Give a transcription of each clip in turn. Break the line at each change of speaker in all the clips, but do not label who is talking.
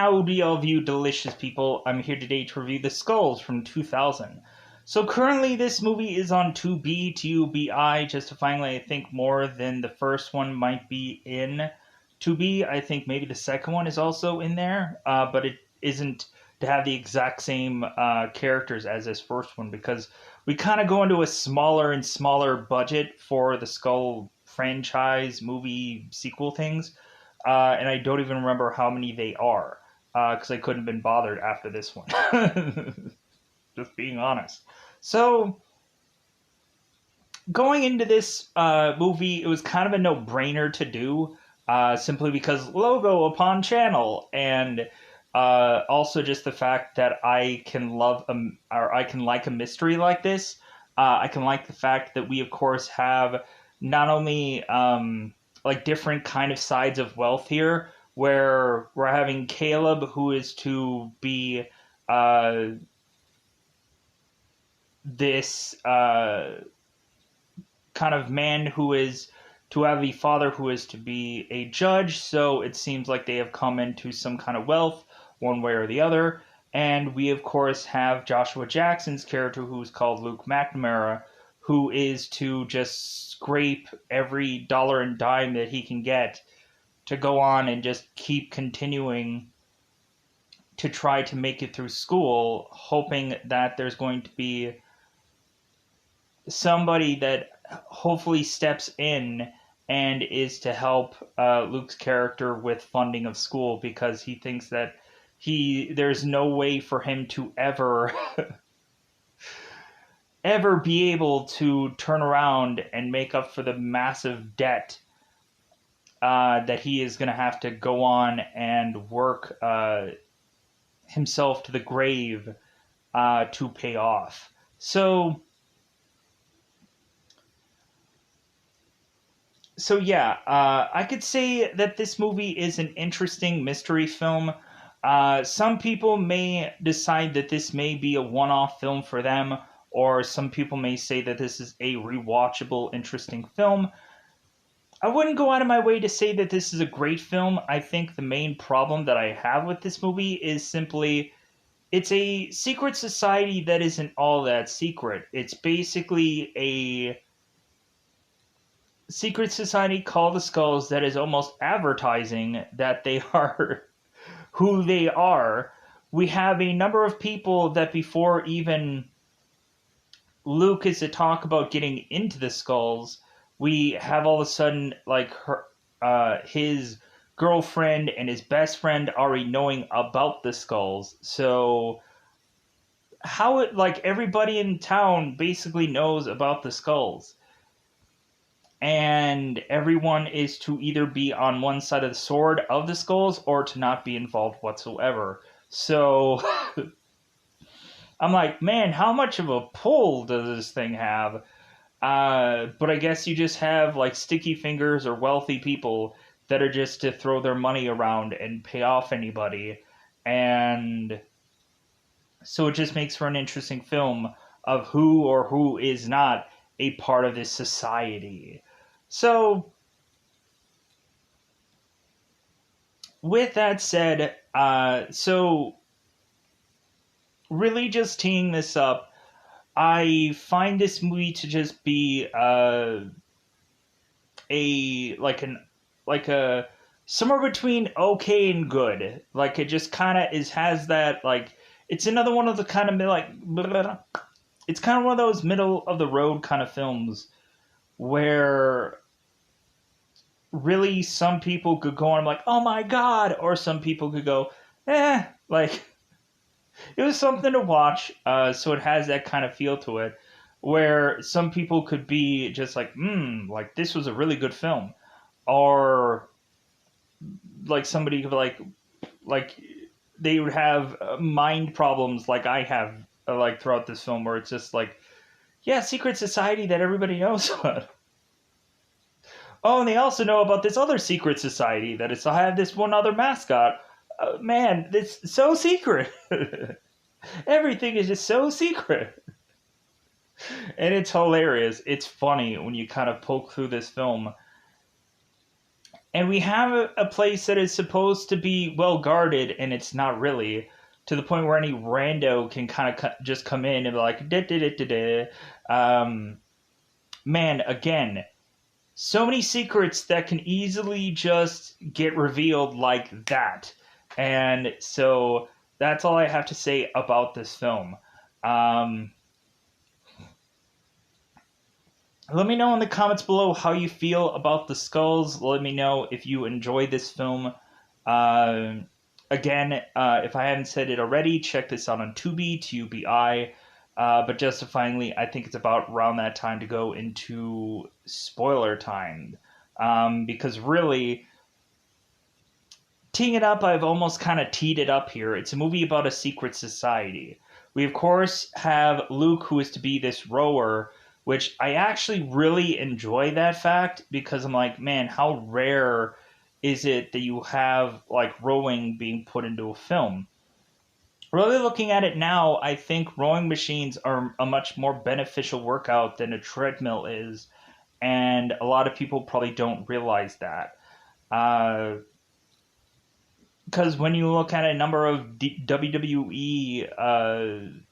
Howdy, all of you delicious people. I'm here today to review The Skulls from 2000. So currently this movie is on Tubi, T-U-B-I, justifyingly I think more than the first one might be in Tubi. I think maybe the second one is also in there, but it isn't to have the exact same characters as this first one, because we kind of go into a smaller and smaller budget for the Skull franchise movie sequel things. And I don't even remember how many they are because I couldn't have been bothered after this one. Just being honest. So, going into this movie, it was kind of a no-brainer to do, simply because logo upon channel, and also just the fact that I can love or I can like a mystery like this. I can like the fact that we, of course, have not only like different kind of sides of wealth here, where we're having Caleb, who is to be this kind of man who is to have a father who is to be a judge, so it seems like they have come into some kind of wealth one way or the other. And we, of course, have Joshua Jackson's character, who's called Luke McNamara, who is to just scrape every dollar and dime that he can get to go on and just keep continuing to try to make it through school, hoping that there's going to be somebody that hopefully steps in and is to help Luke's character with funding of school, because he thinks that there's no way for him to ever ever be able to turn around and make up for the massive debt that he is going to have to go on and work himself to the grave to pay off. So yeah, I could say that this movie is an interesting mystery film. Some people may decide that this may be a one-off film for them, or some people may say that this is a rewatchable, interesting film. I wouldn't go out of my way to say that this is a great film. I think the main problem that I have with this movie is simply it's a secret society that isn't all that secret. It's basically a secret society called the Skulls that is almost advertising that they are who they are. We have a number of people that before even Luke is to talk about getting into the Skulls, we have all of a sudden like his girlfriend and his best friend already knowing about the Skulls. So how it, like, everybody in town basically knows about the Skulls, and everyone is to either be on one side of the sword of the Skulls or to not be involved whatsoever. So I'm like, man, how much of a pull does this thing have? But I guess you just have like sticky fingers or wealthy people that are just to throw their money around and pay off anybody. And so it just makes for an interesting film of who or who is not a part of this society. So, with that said, so really just teeing this up, I find this movie to just be like a somewhere between okay and good. Like, it just kind of has that, like, it's another one of the kind of like it's kind of one of those middle of the road kind of films where really some people could go on like, oh my god, or some people could go, like, it was something to watch. So it has that kind of feel to it, where some people could be just like, like, this was a really good film, or like somebody could like they would have mind problems like I have, like, throughout this film, where it's just like, yeah, secret society that everybody knows about. Oh, and they also know about this other secret society that is to have this one other mascot. Man, it's so secret. Everything is just so secret. And it's hilarious. It's funny when you kind of poke through this film. And we have a place that is supposed to be well guarded, and it's not really, to the point where any rando can kind of just come in and be like, da, da, da, da, da. Man, again, so many secrets that can easily just get revealed like that. And so that's all I have to say about this film. Um, Let me know in the comments below how you feel about the skulls. Let me know if you enjoyed this film. Uh, Again, if I haven't said it already, check this out on Tubi, Tubi. But justifyingly, I think it's about around that time to go into spoiler time. Because really, teeing it up, I've almost kind of teed it up here. It's a movie about a secret society. We, of course, have Luke, who is to be this rower, which I actually really enjoy that fact because I'm like, man, how rare is it that you have like rowing being put into a film? Really looking at it now, I think rowing machines are a much more beneficial workout than a treadmill is, and a lot of people probably don't realize that. Because when you look at a number of WWE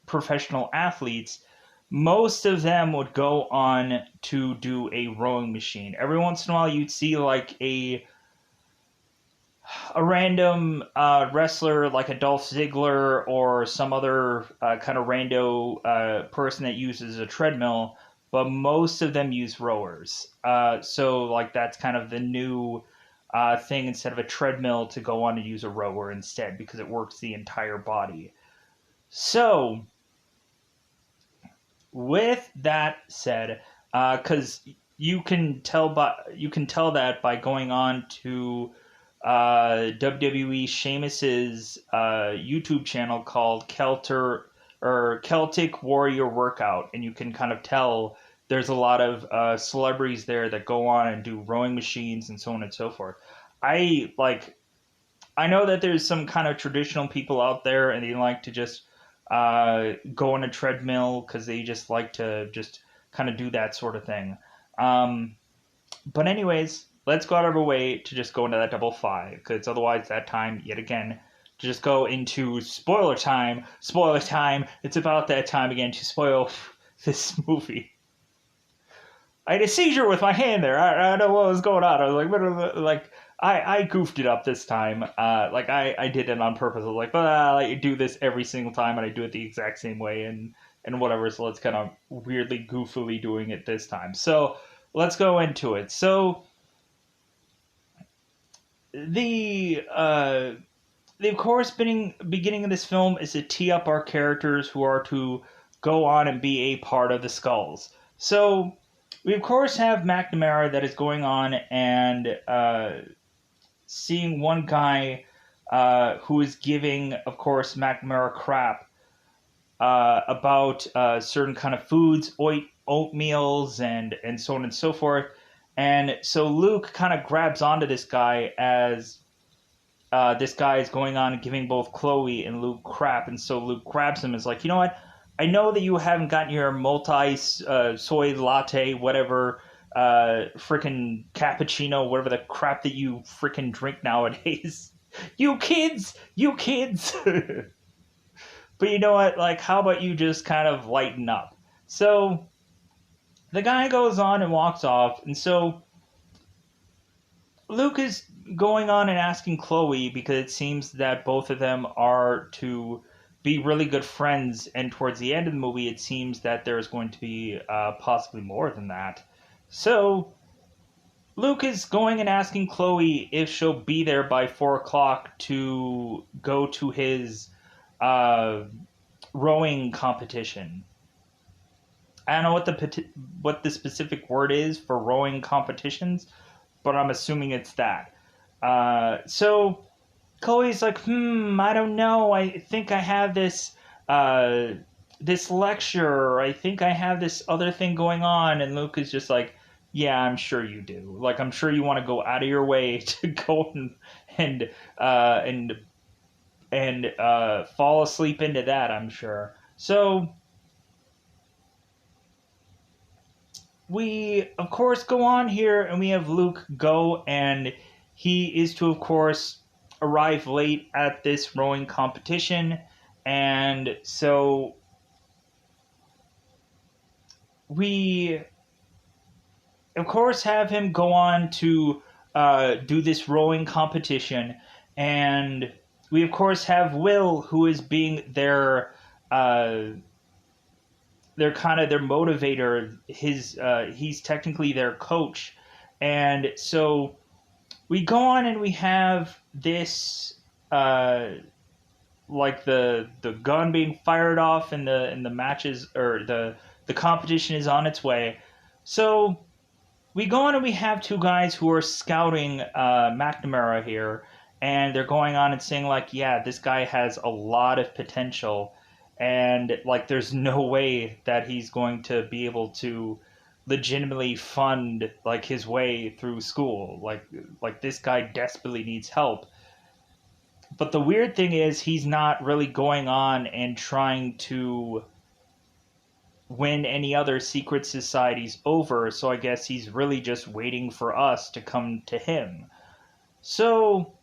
professional athletes, most of them would go on to do a rowing machine. Every once in a while, you'd see like a random wrestler like a Dolph Ziggler or some other kind of rando person that uses a treadmill, but most of them use rowers. So like that's kind of the new thing, instead of a treadmill, to go on to use a rower instead because it works the entire body. So with that said, because you can tell that by going on to WWE Sheamus's YouTube channel called Celtic Warrior Workout, and you can kind of tell there's a lot of celebrities there that go on and do rowing machines and so on and so forth. I like I know that there's some kind of traditional people out there, and they like to just go on a treadmill because they just like to just kind of do that sort of thing. Um, but anyways, let's go out of our way to just go into that double five, because otherwise that time, yet again, to just go into spoiler time. Spoiler time. It's about that time again to spoil this movie. I had a seizure with my hand there. I don't know what was going on. I was like, like I goofed it up this time. Like I did it on purpose. I was like, I do this every single time, and I do it the exact same way, and whatever. So let's kind of weirdly, goofily doing it this time. So let's go into it. So the the of course beginning of this film is to tee up our characters who are to go on and be a part of the Skulls. So we of course have McNamara that is going on and seeing one guy who is giving, of course, McNamara crap about certain kind of foods, oatmeals, and so on and so forth. And so Luke kind of grabs onto this guy as this guy is going on and giving both Chloe and Luke crap. And so Luke grabs him and is like, you know what? I know that you haven't gotten your multi soy latte, whatever, freaking cappuccino, whatever the crap that you freaking drink nowadays. You kids! You kids! But you know what? Like, how about you just kind of lighten up? So the guy goes on and walks off, and so Luke is going on and asking Chloe because it seems that both of them are to be really good friends, and towards the end of the movie, it seems that there's going to be possibly more than that. So Luke is going and asking Chloe if she'll be there by 4 o'clock to go to his uh, rowing competition. I don't know what the specific word is for rowing competitions, but I'm assuming it's that. So Chloe's like, I don't know. I think I have this lecture. I think I have this other thing going on. And Luke is just like, yeah, I'm sure you do. Like, I'm sure you want to go out of your way to go and uh, and and fall asleep into that. I'm sure. So we, of course, go on here and we have Luke go, and he is to, of course, arrive late at this rowing competition. And so we, of course, have him go on to do this rowing competition. And we, of course, have Will, who is being uh, their kind of their motivator. He's technically their coach, and so we go on and we have this uh, like the gun being fired off, and the matches, or the competition is on its way. So we go on and we have two guys who are scouting McNamara here, and they're going on and saying like, yeah, this guy has a lot of potential, and like there's no way that he's going to be able to legitimately fund like his way through school. Like this guy desperately needs help. But the weird thing is he's not really going on and trying to win any other secret societies over, so I guess he's really just waiting for us to come to him. So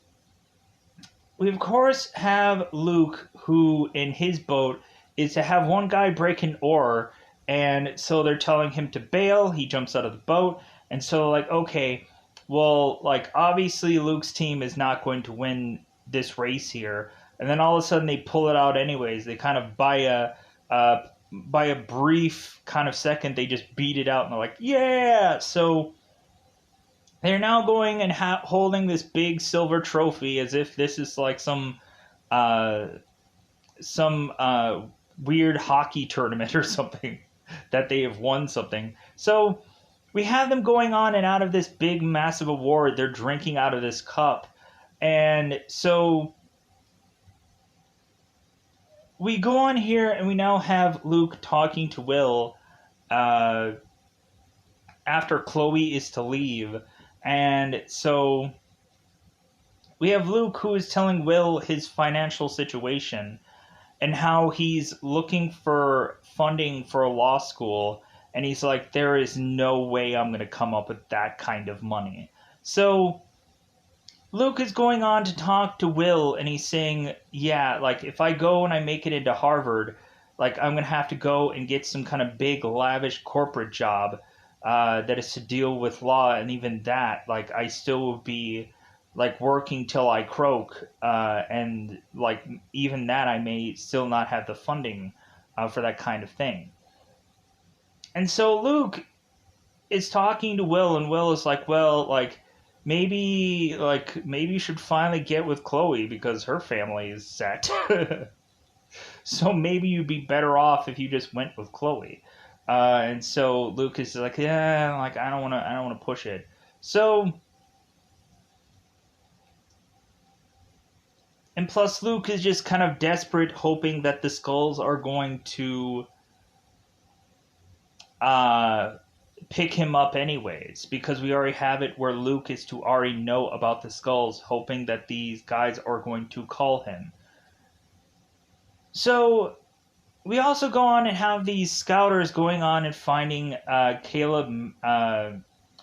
we of course have Luke, who in his boat is to have one guy break an oar, and so they're telling him to bail. He jumps out of the boat, and so like, okay, well, like obviously Luke's team is not going to win this race here, and then all of a sudden they pull it out anyways. They kind of by a brief kind of second, they just beat it out, and they're like, yeah. So they're now going and holding this big silver trophy as if this is like uh, some weird hockey tournament or something that they have won something. So we have them going on, and out of this big massive award, they're drinking out of this cup. And so we go on here and we now have Luke talking to Will uh, after Chloe is to leave. And so we have Luke, who is telling Will his financial situation and how he's looking for funding for a law school. And he's like, there is no way I'm going to come up with that kind of money. So Luke is going on to talk to Will, and he's saying, yeah, like if I go and I make it into Harvard, like I'm going to have to go and get some kind of big, lavish corporate job that is to deal with law. And even that, like I still will be like working till I croak. And like even that, I may still not have the funding for that kind of thing. And so Luke is talking to Will, and Will is like, well, maybe you should finally get with Chloe because her family is set. So maybe you'd be better off if you just went with Chloe. And so Luke is like, yeah, like I don't want to push it. So, and plus Luke is just kind of desperate, hoping that the Skulls are going to uh, pick him up anyways, because we already have it where Luke is to already know about the Skulls, hoping that these guys are going to call him. So we also go on and have these scouters going on and finding Caleb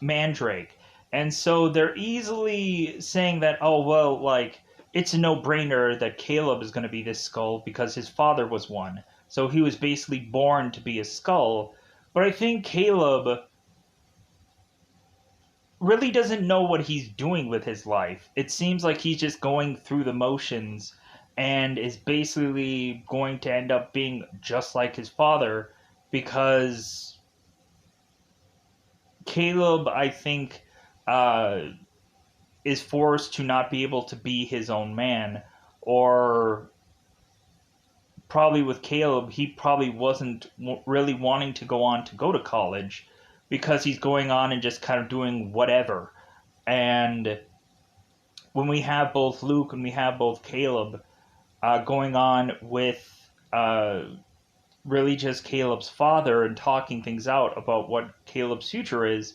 Mandrake. And so they're easily saying that, oh, well, like, it's a no-brainer that Caleb is going to be this skull because his father was one. So he was basically born to be a skull. But I think Caleb really doesn't know what he's doing with his life. It seems like he's just going through the motions and is basically going to end up being just like his father, because Caleb, I think, uh, is forced to not be able to be his own man. Or probably with Caleb, he probably wasn't really wanting to go on to go to college because he's going on and just kind of doing whatever. And when we have both Luke and we have both Caleb going on with really just Caleb's father and talking things out about what Caleb's future is,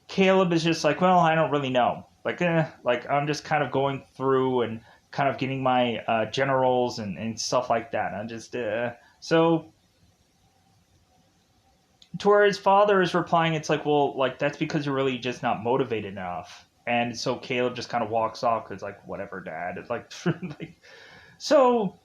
Caleb is just like, well, I don't really know. Like I'm just kind of going through and kind of getting my generals and stuff like that. I'm just so to where his father is replying, it's like, well, like, that's because you're really just not motivated enough. And so Caleb just kind of walks off because, like, whatever, Dad. It's like, so,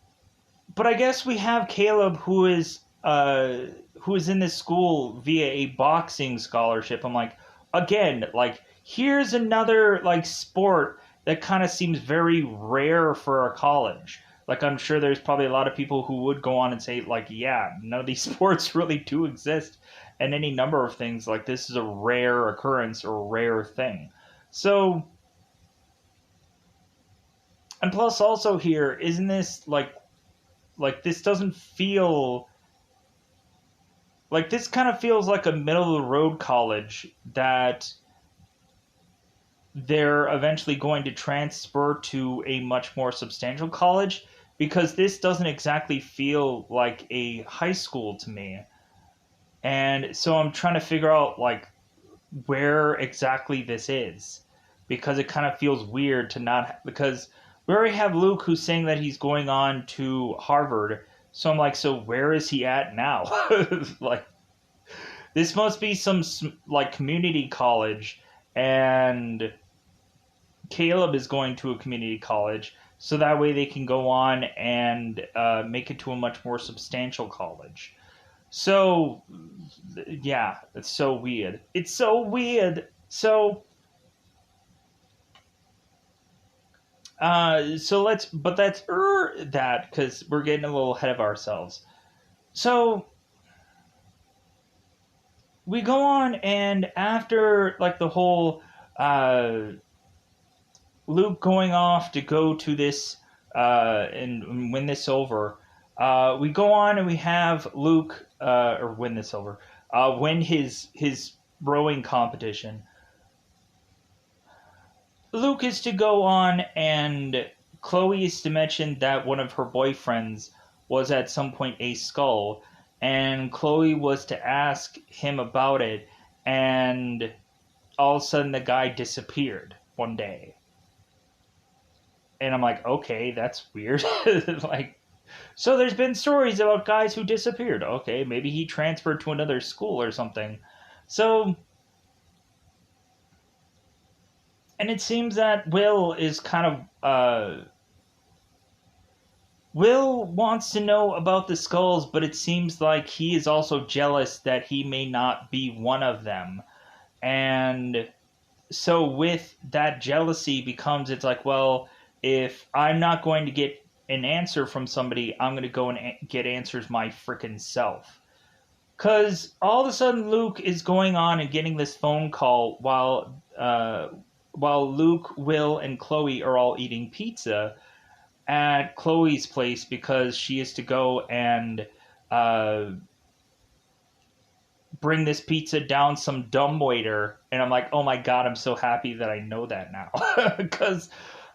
but I guess we have Caleb who is in this school via a boxing scholarship. I'm like, again, like, here's another, like, sport that kind of seems very rare for a college. Like, I'm sure there's probably a lot of people who would go on and say, like, yeah, none of these sports really do exist, and any number of things. Like, this is a rare occurrence or a rare thing. So, and plus also here, isn't this, like this doesn't feel, like, this kind of feels like a middle of the road college that they're eventually going to transfer to a much more substantial college, because this doesn't exactly feel like a high school to me. And so I'm trying to figure out, like, where exactly this is, because it kind of feels weird to not, because we already have Luke who's saying that he's going on to Harvard. So I'm like, so where is he at now? Like, this must be some, like, community college, and Caleb is going to a community college, so that way they can go on and make it to a much more substantial college. So, yeah, it's so weird. It's so weird. So, but that's that, because we're getting a little ahead of ourselves. So, we go on, and after, like, the whole Luke going off to go to this and win this over, we go on and we have Luke or win this over, win his rowing competition. Luke is to go on, and Chloe is to mention that one of her boyfriends was at some point a skull, and Chloe was to ask him about it, and all of a sudden the guy disappeared one day. And I'm like, okay, that's weird. Like, so there's been stories about guys who disappeared. Okay, maybe he transferred to another school or something. So, and it seems that Will is kind of, Will wants to know about the skulls, but it seems like he is also jealous that he may not be one of them. And so with that jealousy becomes, it's like, well, if I'm not going to get an answer from somebody, I'm going to go and get answers my freaking self. Because all of a sudden Luke is going on and getting this phone call while Luke, Will, and Chloe are all eating pizza at Chloe's place, because she is to go and bring this pizza down some dumbwaiter. And I'm like, oh my god, I'm so happy that I know that now. Because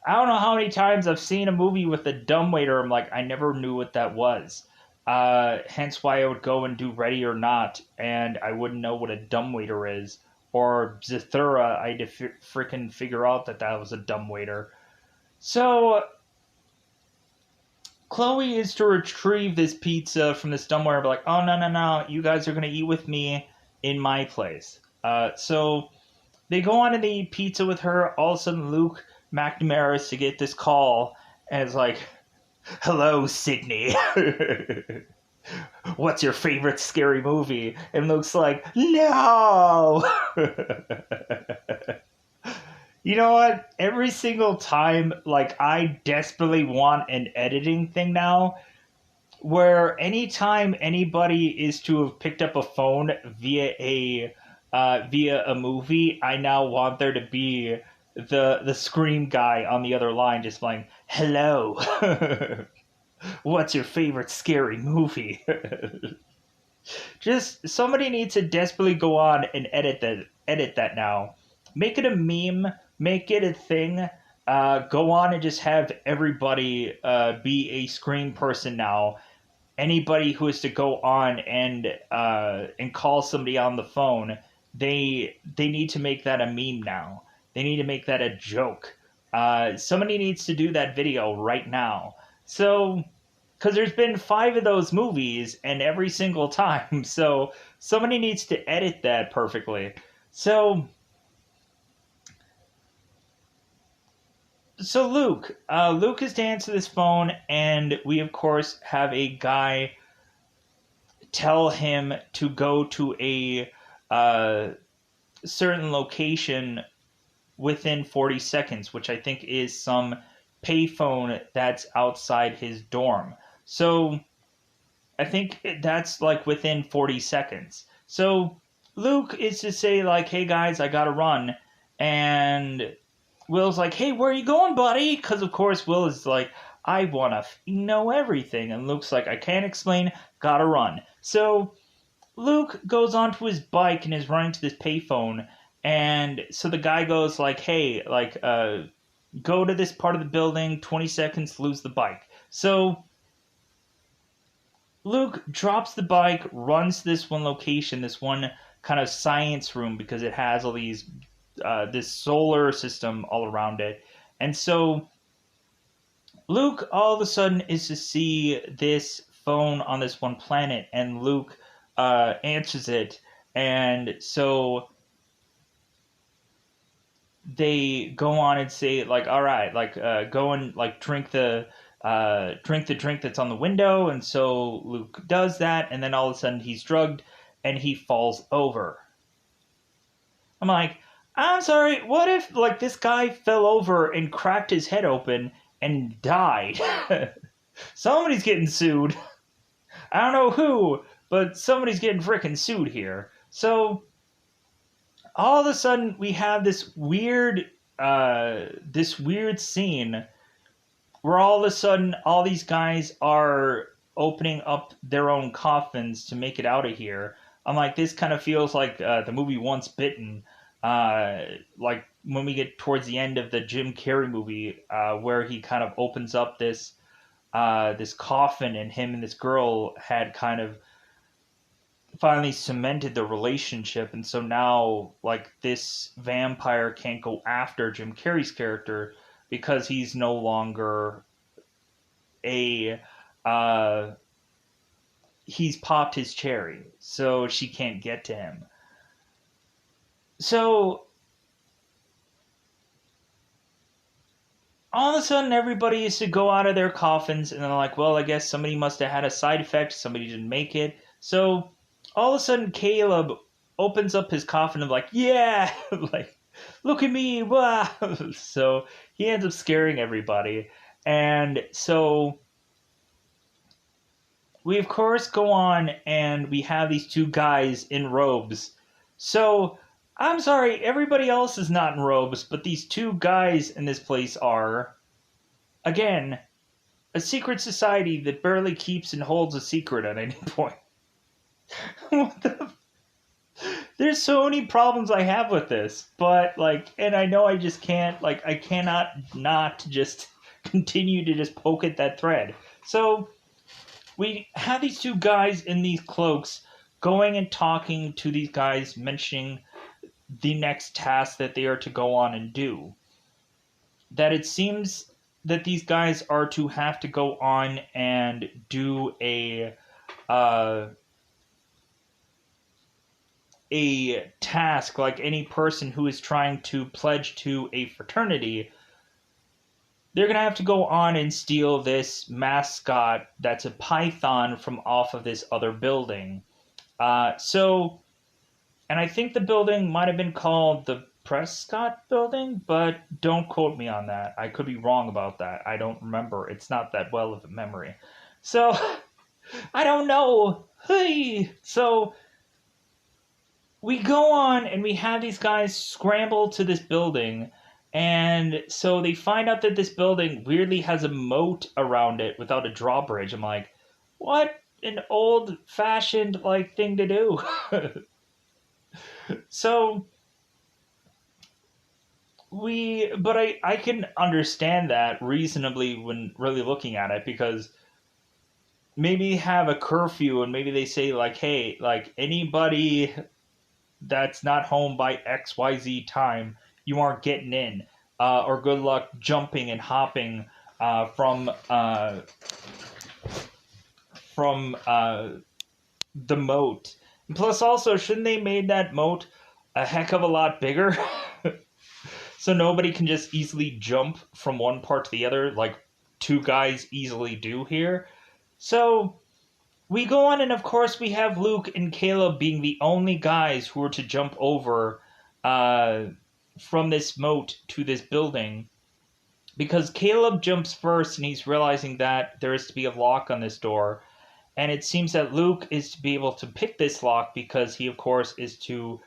I don't know how many times I've seen a movie with a dumbwaiter. I'm like, I never knew what that was. Hence why I would go and do Ready or Not, and I wouldn't know what a dumbwaiter is. Or Zathura, I had to freaking figure out that that was a dumbwaiter. So Chloe is to retrieve this pizza from this dumbwaiter and be like, oh, no, you guys are going to eat with me in my place. So they go on and they eat pizza with her. All of a sudden, Luke McNamara is to get this call, and it's like, hello, Sydney. What's your favorite scary movie? And Luke's like, no! You know what? Every single time, like, I desperately want an editing thing now, where anytime anybody is to have picked up a phone via a movie, I now want there to be the scream guy on the other line just like, hello. What's your favorite scary movie? Just somebody needs to desperately go on and edit that now. Make it a meme, make it a thing. Go on and just have everybody be a screen person now. Anybody who is to go on and call somebody on the phone, they need to make that a meme now. They need to make that a joke. Somebody needs to do that video right now. So because there's been 5 of those movies, and every single time. So somebody needs to edit that perfectly. So Luke is to answer this phone, and we of course have a guy tell him to go to a certain location within 40 seconds, which I think is some payphone that's outside his dorm. So I think that's like within 40 seconds. So Luke is to say like, "Hey guys, I gotta run," and Will's like, "Hey, where are you going, buddy?" Because of course Will is like, "I wanna know everything," and Luke's like, "I can't explain, gotta run." So Luke goes onto his bike and is running to this payphone, and so the guy goes like, "Hey, like, go to this part of the building. 20 seconds, lose the bike." So Luke drops the bike, runs to this one location, this one kind of science room, because it has all these this solar system all around it, and so Luke all of a sudden is to see this phone on this one planet, and Luke answers it, and so they go on and say like, "All right, like go and like drink the drink that's on the window," and so Luke does that, and then all of a sudden he's drugged and he falls over. I'm like, I'm sorry, what if like this guy fell over and cracked his head open and died? Somebody's getting sued. I don't know who, but somebody's getting frickin' sued here. So all of a sudden we have this weird scene where all of a sudden all these guys are opening up their own coffins to make it out of here. I'm like, this kind of feels like the movie Once Bitten, like when we get towards the end of the Jim Carrey movie, where he kind of opens up this coffin, and him and this girl had kind of finally cemented the relationship, and so now like this vampire can't go after Jim Carrey's character because he's no longer a he's popped his cherry, so she can't get to him. So all of a sudden everybody is to go out of their coffins, and they're like, well, I guess somebody must have had a side effect, somebody didn't make it. So all of a sudden Caleb opens up his coffin and like, yeah, like, look at me, wow. So he ends up scaring everybody, and so we of course go on and we have these 2 guys in robes. So I'm sorry, everybody else is not in robes, but these 2 guys in this place are, again, a secret society that barely keeps and holds a secret at any point. What the? There's so many problems I have with this, but like, and I know I just can't, like, I cannot not just continue to just poke at that thread. So we have these 2 guys in these cloaks going and talking to these guys, mentioning the next task that they are to go on and do. That it seems that these guys are to have to go on and do a task like any person who is trying to pledge to a fraternity. They're going to have to go on and steal this mascot that's a python from off of this other building. And I think the building might have been called the Prescott Building, but don't quote me on that. I could be wrong about that. I don't remember. It's not that well of a memory. So, I don't know. Hey! So, we go on and we have these guys scramble to this building, and so they find out that this building weirdly has a moat around it without a drawbridge. I'm like, what an old-fashioned like thing to do. So I can understand that reasonably when really looking at it, because maybe have a curfew and maybe they say like, hey, like anybody that's not home by XYZ time, you aren't getting in, or good luck jumping and hopping from from the moat. And plus, also, shouldn't they made that moat a heck of a lot bigger? So nobody can just easily jump from one part to the other like two guys easily do here. So we go on, and of course, we have Luke and Caleb being the only guys who are to jump over uh, from this moat to this building. Because Caleb jumps first, and he's realizing that there is to be a lock on this door. And it seems that Luke is to be able to pick this lock because he, of course, is to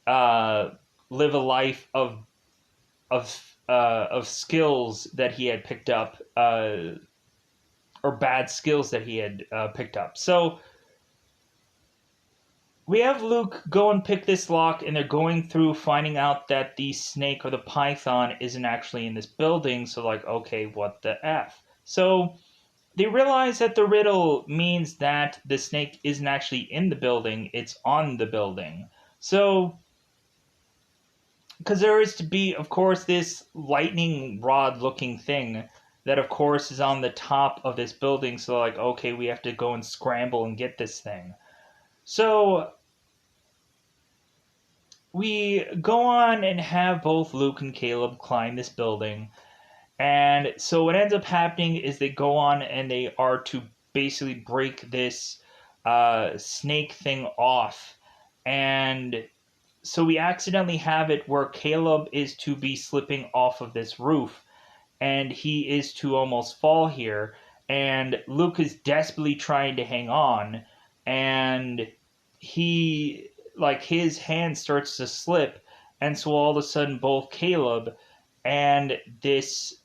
uh, live a life of skills that he had picked up, or bad skills that he had picked up. So we have Luke go and pick this lock, and they're going through finding out that the snake or the python isn't actually in this building. So, like, okay, what the F? So they realize that the riddle means that the snake isn't actually in the building, it's on the building. So, because there is to be, of course, this lightning rod looking thing that, of course, is on the top of this building. So, like, okay, we have to go and scramble and get this thing. So we go on and have both Luke and Caleb climb this building. And so what ends up happening is they go on and they are to basically break this snake thing off. And so we accidentally have it where Caleb is to be slipping off of this roof. And he is to almost fall here. And Luke is desperately trying to hang on. And he, like, his hand starts to slip, and so all of a sudden both Caleb and this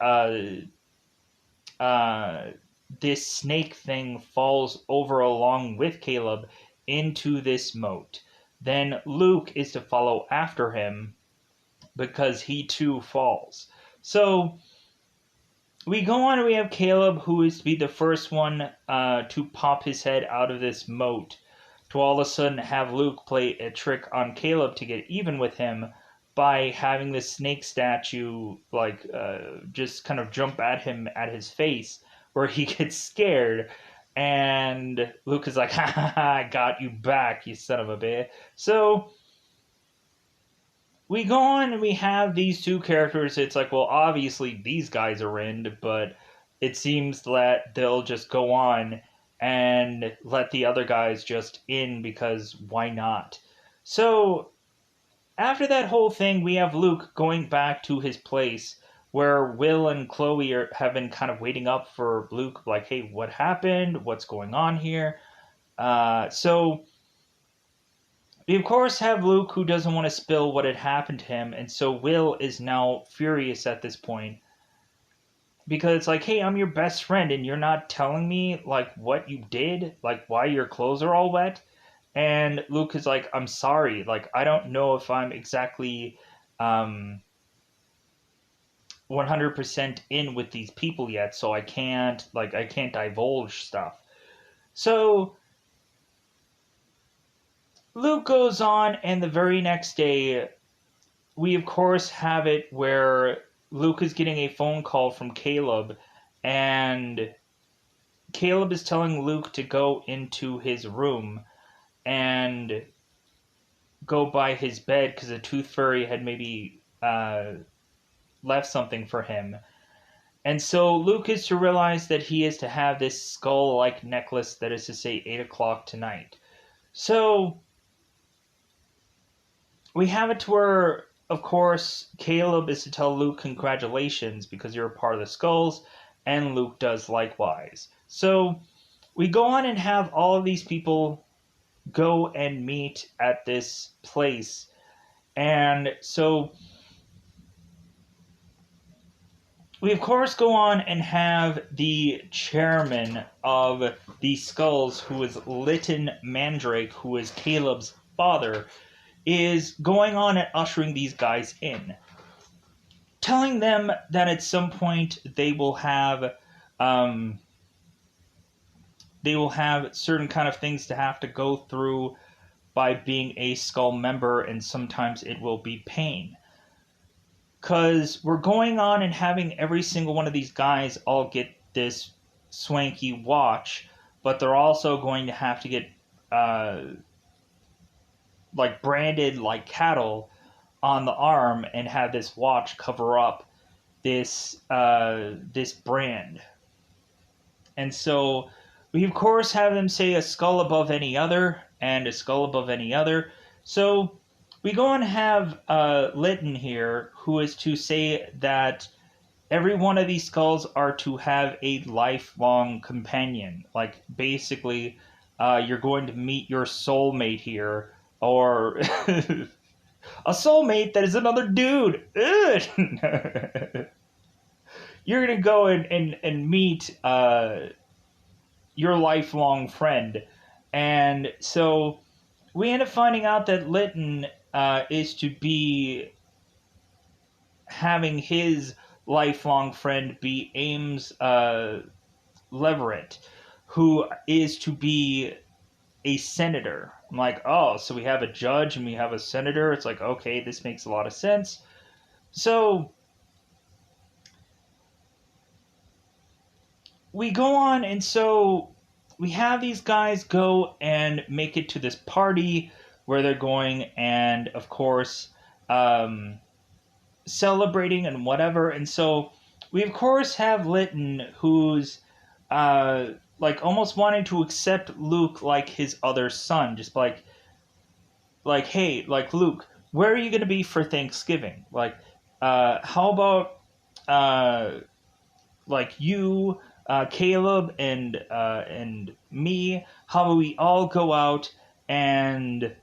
this snake thing falls over along with Caleb into this moat. Then Luke is to follow after him because he too falls. So we go on and we have Caleb, who is to be the first one to pop his head out of this moat, to all of a sudden have Luke play a trick on Caleb to get even with him by having the snake statue just kind of jump at him at his face, where he gets scared, and Luke is like, "Ha ha ha! I got you back, you son of a bitch." So we go on and we have these two characters. It's like, well, obviously these guys are in, but it seems that they'll just go on and let the other guys just in because why not? So after that whole thing, we have Luke going back to his place where Will and Chloe have been kind of waiting up for Luke, like, hey, what happened? What's going on here? So we, of course, have Luke, who doesn't want to spill what had happened to him, and so Will is now furious at this point because it's like, hey, I'm your best friend, and you're not telling me, like, what you did, like, why your clothes are all wet. And Luke is like, I'm sorry, like, I don't know if I'm exactly 100% in with these people yet, so I can't divulge stuff. So Luke goes on, and the very next day, we of course have it where Luke is getting a phone call from Caleb, and Caleb is telling Luke to go into his room and go by his bed because the Tooth Fairy had maybe left something for him. And so Luke is to realize that he is to have this skull-like necklace that is to say 8 o'clock tonight. So we have it to where, of course, Caleb is to tell Luke congratulations because you're a part of the skulls, and Luke does likewise. So we go on and have all of these people go and meet at this place. And so we, of course, go on and have the chairman of the Skulls, who is Lytton Mandrake, who is Caleb's father, is going on and ushering these guys in, telling them that at some point they will have certain kind of things to have to go through by being a Skull member, and sometimes it will be pain. Because we're going on and having every single one of these guys all get this swanky watch, but they're also going to have to get uh, like branded like cattle on the arm and have this watch cover up this brand. And so we of course have them say a skull above any other and a skull above any other. So we go and have Lytton here, who is to say that every one of these skulls are to have a lifelong companion. Like basically, you're going to meet your soulmate here, or a soulmate that is another dude. You're gonna go and meet your lifelong friend, and so we end up finding out that Lytton is to be having his lifelong friend be Ames Leverett, who is to be a senator. I'm like, oh, so we have a judge and we have a senator. It's like, okay, this makes a lot of sense. So we go on, and so we have these guys go and make it to this party where they're going, and of course, celebrating and whatever. And so we of course have Lytton, who's like almost wanting to accept Luke like his other son, just like hey, like Luke, where are you going to be for Thanksgiving? Like, how about like you, Caleb, and me? How about we all go out and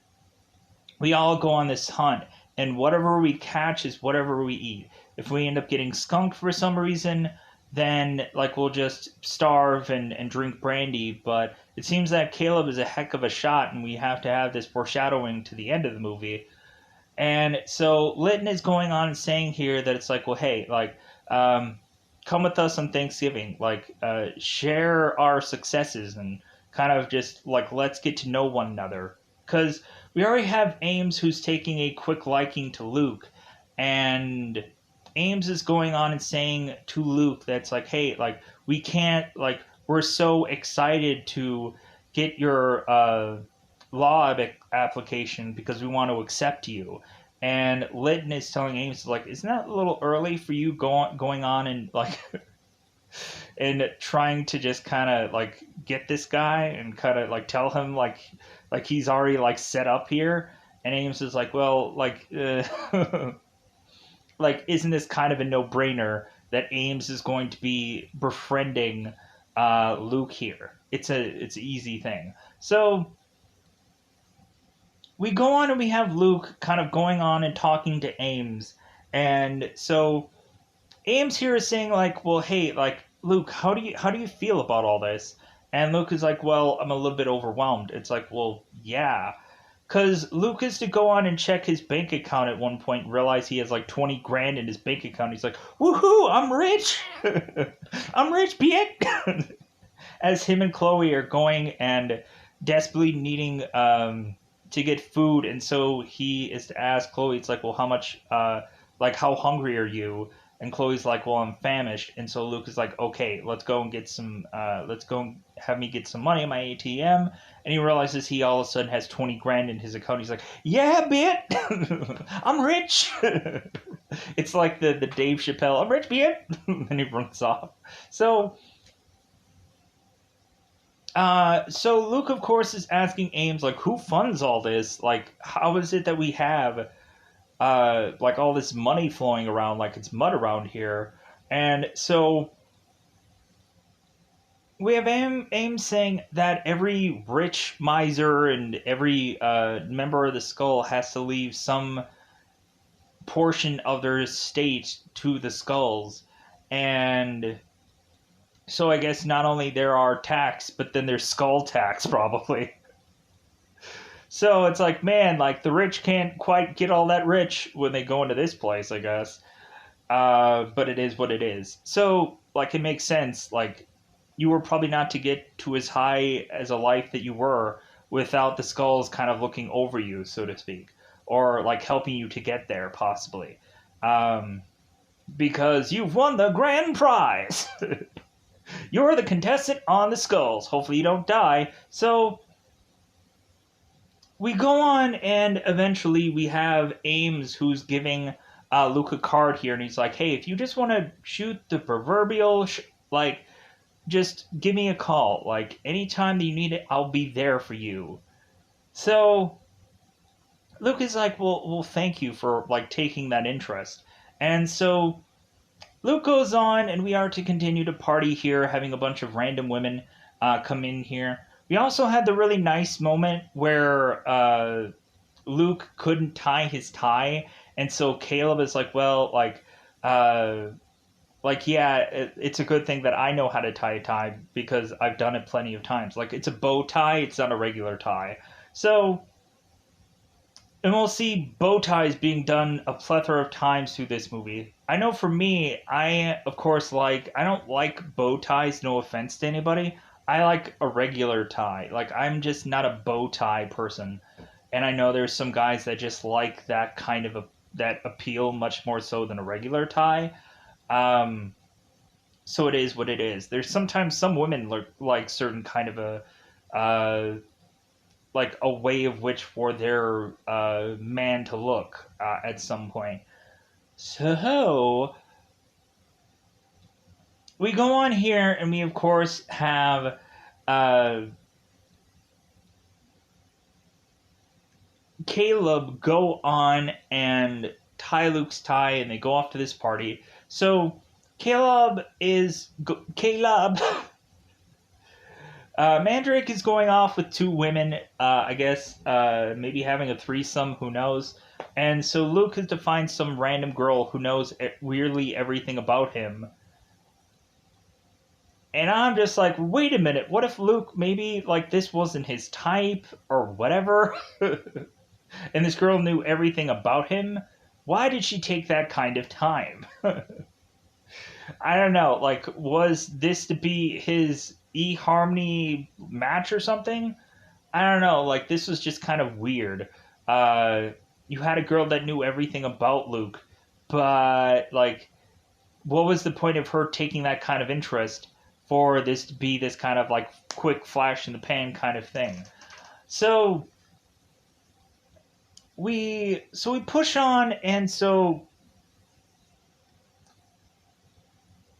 we all go on this hunt, and whatever we catch is whatever we eat. If we end up getting skunked for some reason, then like we'll just starve and drink brandy. But it seems that Caleb is a heck of a shot, and we have to have this foreshadowing to the end of the movie. And so Lytton is going on and saying here that it's like, well, hey, like, come with us on Thanksgiving, like, share our successes and kind of just like let's get to know one another, because we already have Ames who's taking a quick liking to Luke, and Ames is going on and saying to Luke that's like, hey, like we can't, like we're so excited to get your law application because we want to accept you. And Lytton is telling Ames like, isn't that a little early for you going on and like and trying to just kind of like get this guy and kind of like tell him like he's already like set up here. And Ames is like, well, like like isn't this kind of a no-brainer that Ames is going to be befriending Luke here? It's an easy thing. So we go on and we have Luke kind of going on and talking to Ames. And so Ames here is saying like, well, hey, like Luke, how do you feel about all this? And Luke is like, well, I'm a little bit overwhelmed. It's like, well, yeah. Because Luke is to go on and check his bank account at one point and realize he has like 20 grand in his bank account. He's like, woohoo, I'm rich. I'm rich, bitch. As him and Chloe are going and desperately needing to get food. And so he is to ask Chloe, it's like, well, how much, like, how hungry are you? And Chloe's like, well, I'm famished. And so Luke is like, okay, let's go and get some, let's go and have me get some money in my ATM. And he realizes he all of a sudden has 20 grand in his account. He's like, yeah, bitch, I'm rich. It's like the Dave Chappelle, I'm rich, bitch. And he runs off. So Luke, of course, is asking Ames, like, who funds all this? Like, how is it that we have like all this money flowing around like it's mud around here? And so we have Ames saying that every rich miser and every member of the Skull has to leave some portion of their estate to the Skulls. And so I guess not only there are tax, but then there's Skull tax probably. So it's like, man, like the rich can't quite get all that rich when they go into this place, I guess. But it is what it is. So, like, it makes sense. Like, you were probably not to get to as high as a life that you were without the Skulls kind of looking over you, so to speak, or like helping you to get there, possibly. Because you've won the grand prize. You're the contestant on the skulls. Hopefully you don't die. So we go on, and eventually we have Ames, who's giving Luke a card here, and he's like, "Hey, if you just want to shoot the proverbial, like, just give me a call. Like, anytime that you need it, I'll be there for you." So Luke is like, "Well, thank you for like taking that interest." And so Luke goes on, and we are to continue to party here, having a bunch of random women come in here. We also had the really nice moment where Luke couldn't tie his tie, and so Caleb is like, "Well, uh, yeah, it's a good thing that I know how to tie a tie because I've done it plenty of times. Like, it's a bow tie, it's not a regular tie." So, and we'll see bow ties being done a plethora of times through this movie. I know for me, of course, I don't like bow ties, no offense to anybody. I like a regular tie. Like, I'm just not a bow tie person. And I know there's some guys that just like that kind of that appeal much more so than a regular tie. Um, so it is what it is. There's sometimes some women like certain kind of uh, a way of which for their man to look at some point. So we go on here, and we of course have uh, Caleb go on and tie Luke's tie, and they go off to this party. So Caleb. Mandrake is going off with two women, I guess, maybe having a threesome, who knows. And so Luke has to find some random girl who knows weirdly everything about him. And I'm just like, wait a minute, what if Luke maybe, like, this wasn't his type or whatever? And this girl knew everything about him? Why did she take that kind of time? I don't know, like, was this to be his eHarmony match or something? I don't know, like, this was just kind of weird. Uh, you had a girl that knew everything about Luke, but, like, what was the point of her taking that kind of interest for this to be this kind of, like, quick flash in the pan kind of thing? So we push on, and so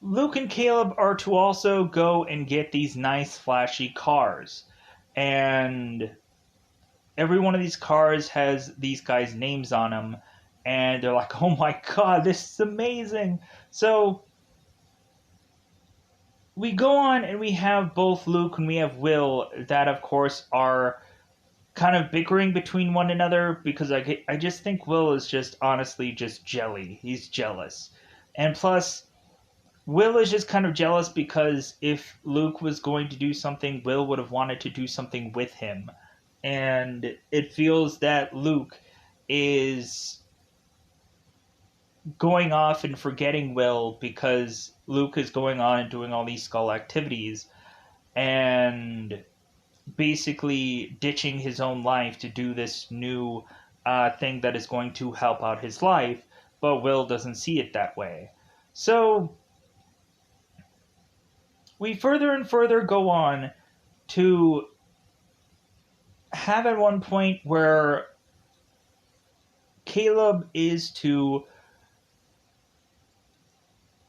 Luke and Caleb are to also go and get these nice flashy cars. And every one of these cars has these guys' names on them. And they're like, "Oh my god, this is amazing." So we go on, and we have both Luke and we have Will that, of course, are kind of bickering between one another because I just think Will is just honestly just jelly. He's jealous. And plus, Will is just kind of jealous because if Luke was going to do something, Will would have wanted to do something with him. And it feels that Luke is going off and forgetting Will because Luke is going on and doing all these skull activities and basically ditching his own life to do this new thing that is going to help out his life, but Will doesn't see it that way. So we further and further go on to have at one point where Caleb is to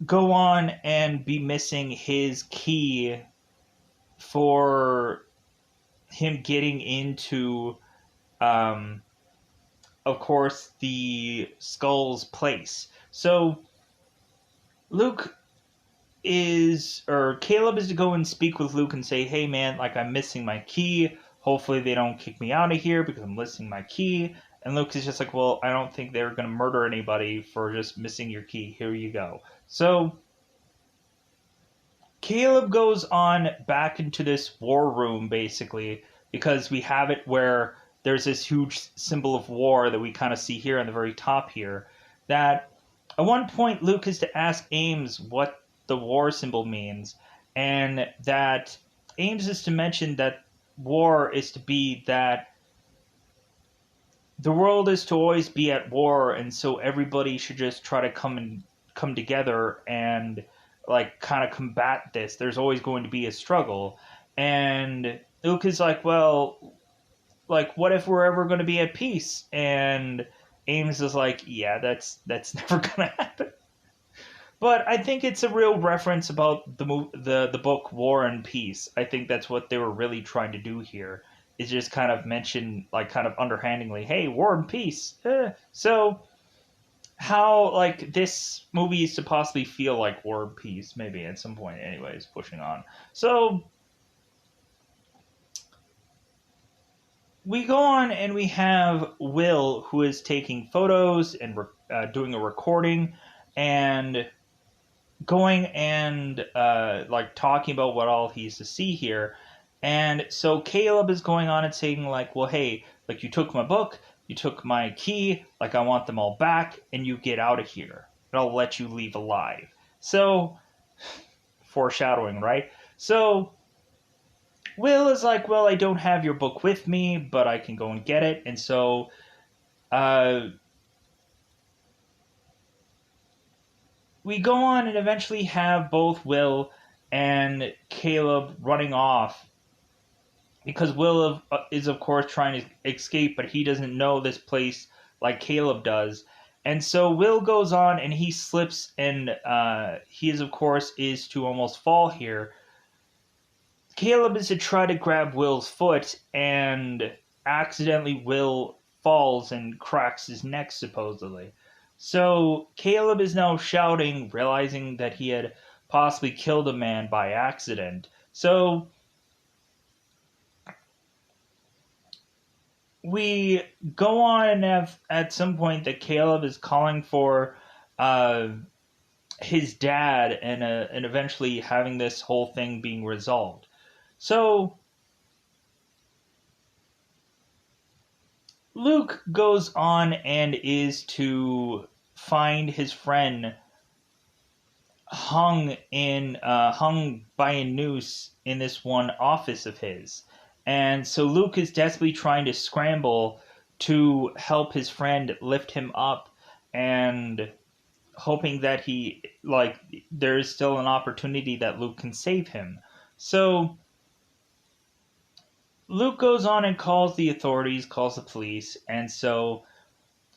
go on and be missing his key for him getting into, of course, the Skull's place. So Caleb is to go and speak with Luke and say, "Hey man, like, I'm missing my key. Hopefully they don't kick me out of here because I'm missing my key." And Luke is just like, "Well, I don't think they're going to murder anybody for just missing your key. Here you go." So Caleb goes on back into this war room, basically, because we have it where there's this huge symbol of war that we kind of see here on the very top here, that at one point Luke is to ask Ames what the war symbol means, and that Ames is to mention that war is to be that the world is to always be at war, and so everybody should just try to come together and like kind of combat this. There's always going to be a struggle. And Luke is like, well, like what if we're ever going to be at peace? And Ames is like, yeah, that's never going to happen. But I think it's a real reference about the book War and Peace. I think that's what they were really trying to do here. Is just kind of mention, like, kind of underhandingly, hey, War and Peace. So how, like, this movie is to possibly feel like War and Peace, maybe at some point. Anyways, pushing on. So we go on and we have Will, who is taking photos and doing a recording and going and like talking about what all he's to see here. And so Caleb is going on and saying like, well, hey, like you took my book, you took my key, like I want them all back, and you get out of here. And I'll let you leave alive. So, foreshadowing, right? So Will is like, well, I don't have your book with me, but I can go and get it. And so we go on and eventually have both Will and Caleb running off because Will is, of course, trying to escape, but he doesn't know this place like Caleb does. And so Will goes on and he slips, and he is, of course, is to almost fall here. Caleb is to try to grab Will's foot, and accidentally Will falls and cracks his neck, supposedly. So Caleb is now shouting, realizing that he had possibly killed a man by accident. So we go on and have at some point that Caleb is calling for his dad and eventually having this whole thing being resolved. So Luke goes on and is to find his friend hung by a noose in this one office of his. And so Luke is desperately trying to scramble to help his friend lift him up and hoping that there is still an opportunity that Luke can save him. So Luke goes on and calls the authorities, calls the police, and so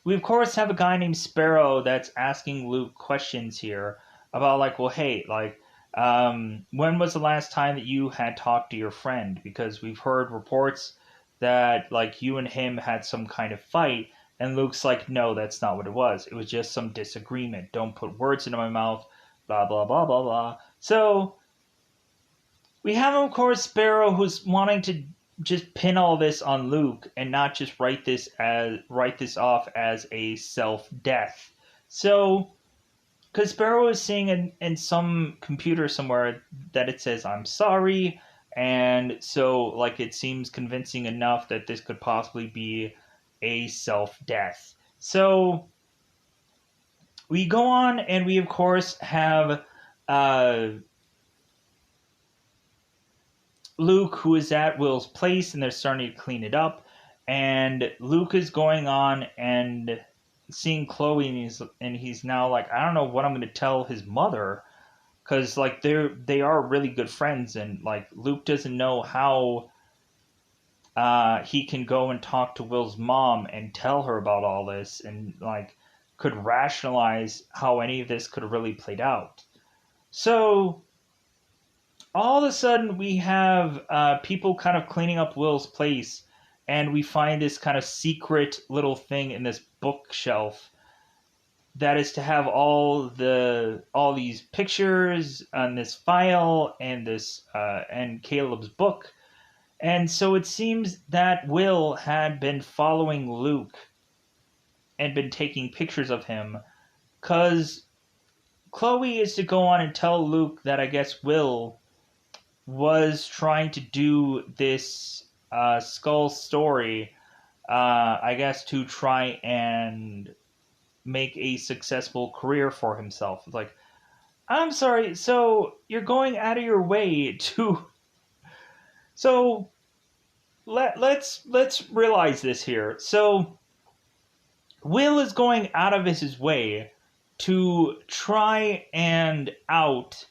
we of course have a guy named Sparrow that's asking Luke questions here about like, well, hey, like, when was the last time that you had talked to your friend? Because we've heard reports that like you and him had some kind of fight, and Luke's like, no, that's not what it was. It was just some disagreement. Don't put words into my mouth. Blah blah blah blah blah. So we have, of course, Sparrow who's wanting to just pin all this on Luke and not just write this off as a self-death. So, because Sparrow is seeing in some computer somewhere that it says "I'm sorry," and so like it seems convincing enough that this could possibly be a self-death. So we go on and we of course have Luke, who is at Will's place, and they're starting to clean it up. And Luke is going on and seeing Chloe, and he's now like, I don't know what I'm going to tell his mother, because like they are really good friends, and like Luke doesn't know how he can go and talk to Will's mom and tell her about all this, and like could rationalize how any of this could have really played out. So all of a sudden we have people kind of cleaning up Will's place, and we find this kind of secret little thing in this bookshelf that is to have all these pictures on this file and this and Caleb's book. And so it seems that Will had been following Luke and been taking pictures of him, because Chloe is to go on and tell Luke that I guess Will was trying to do this Skull story, I guess, to try and make a successful career for himself. It's like, I'm sorry, so you're going out of your way to... So, let's realize this here. So, Will is going out of his way to try and out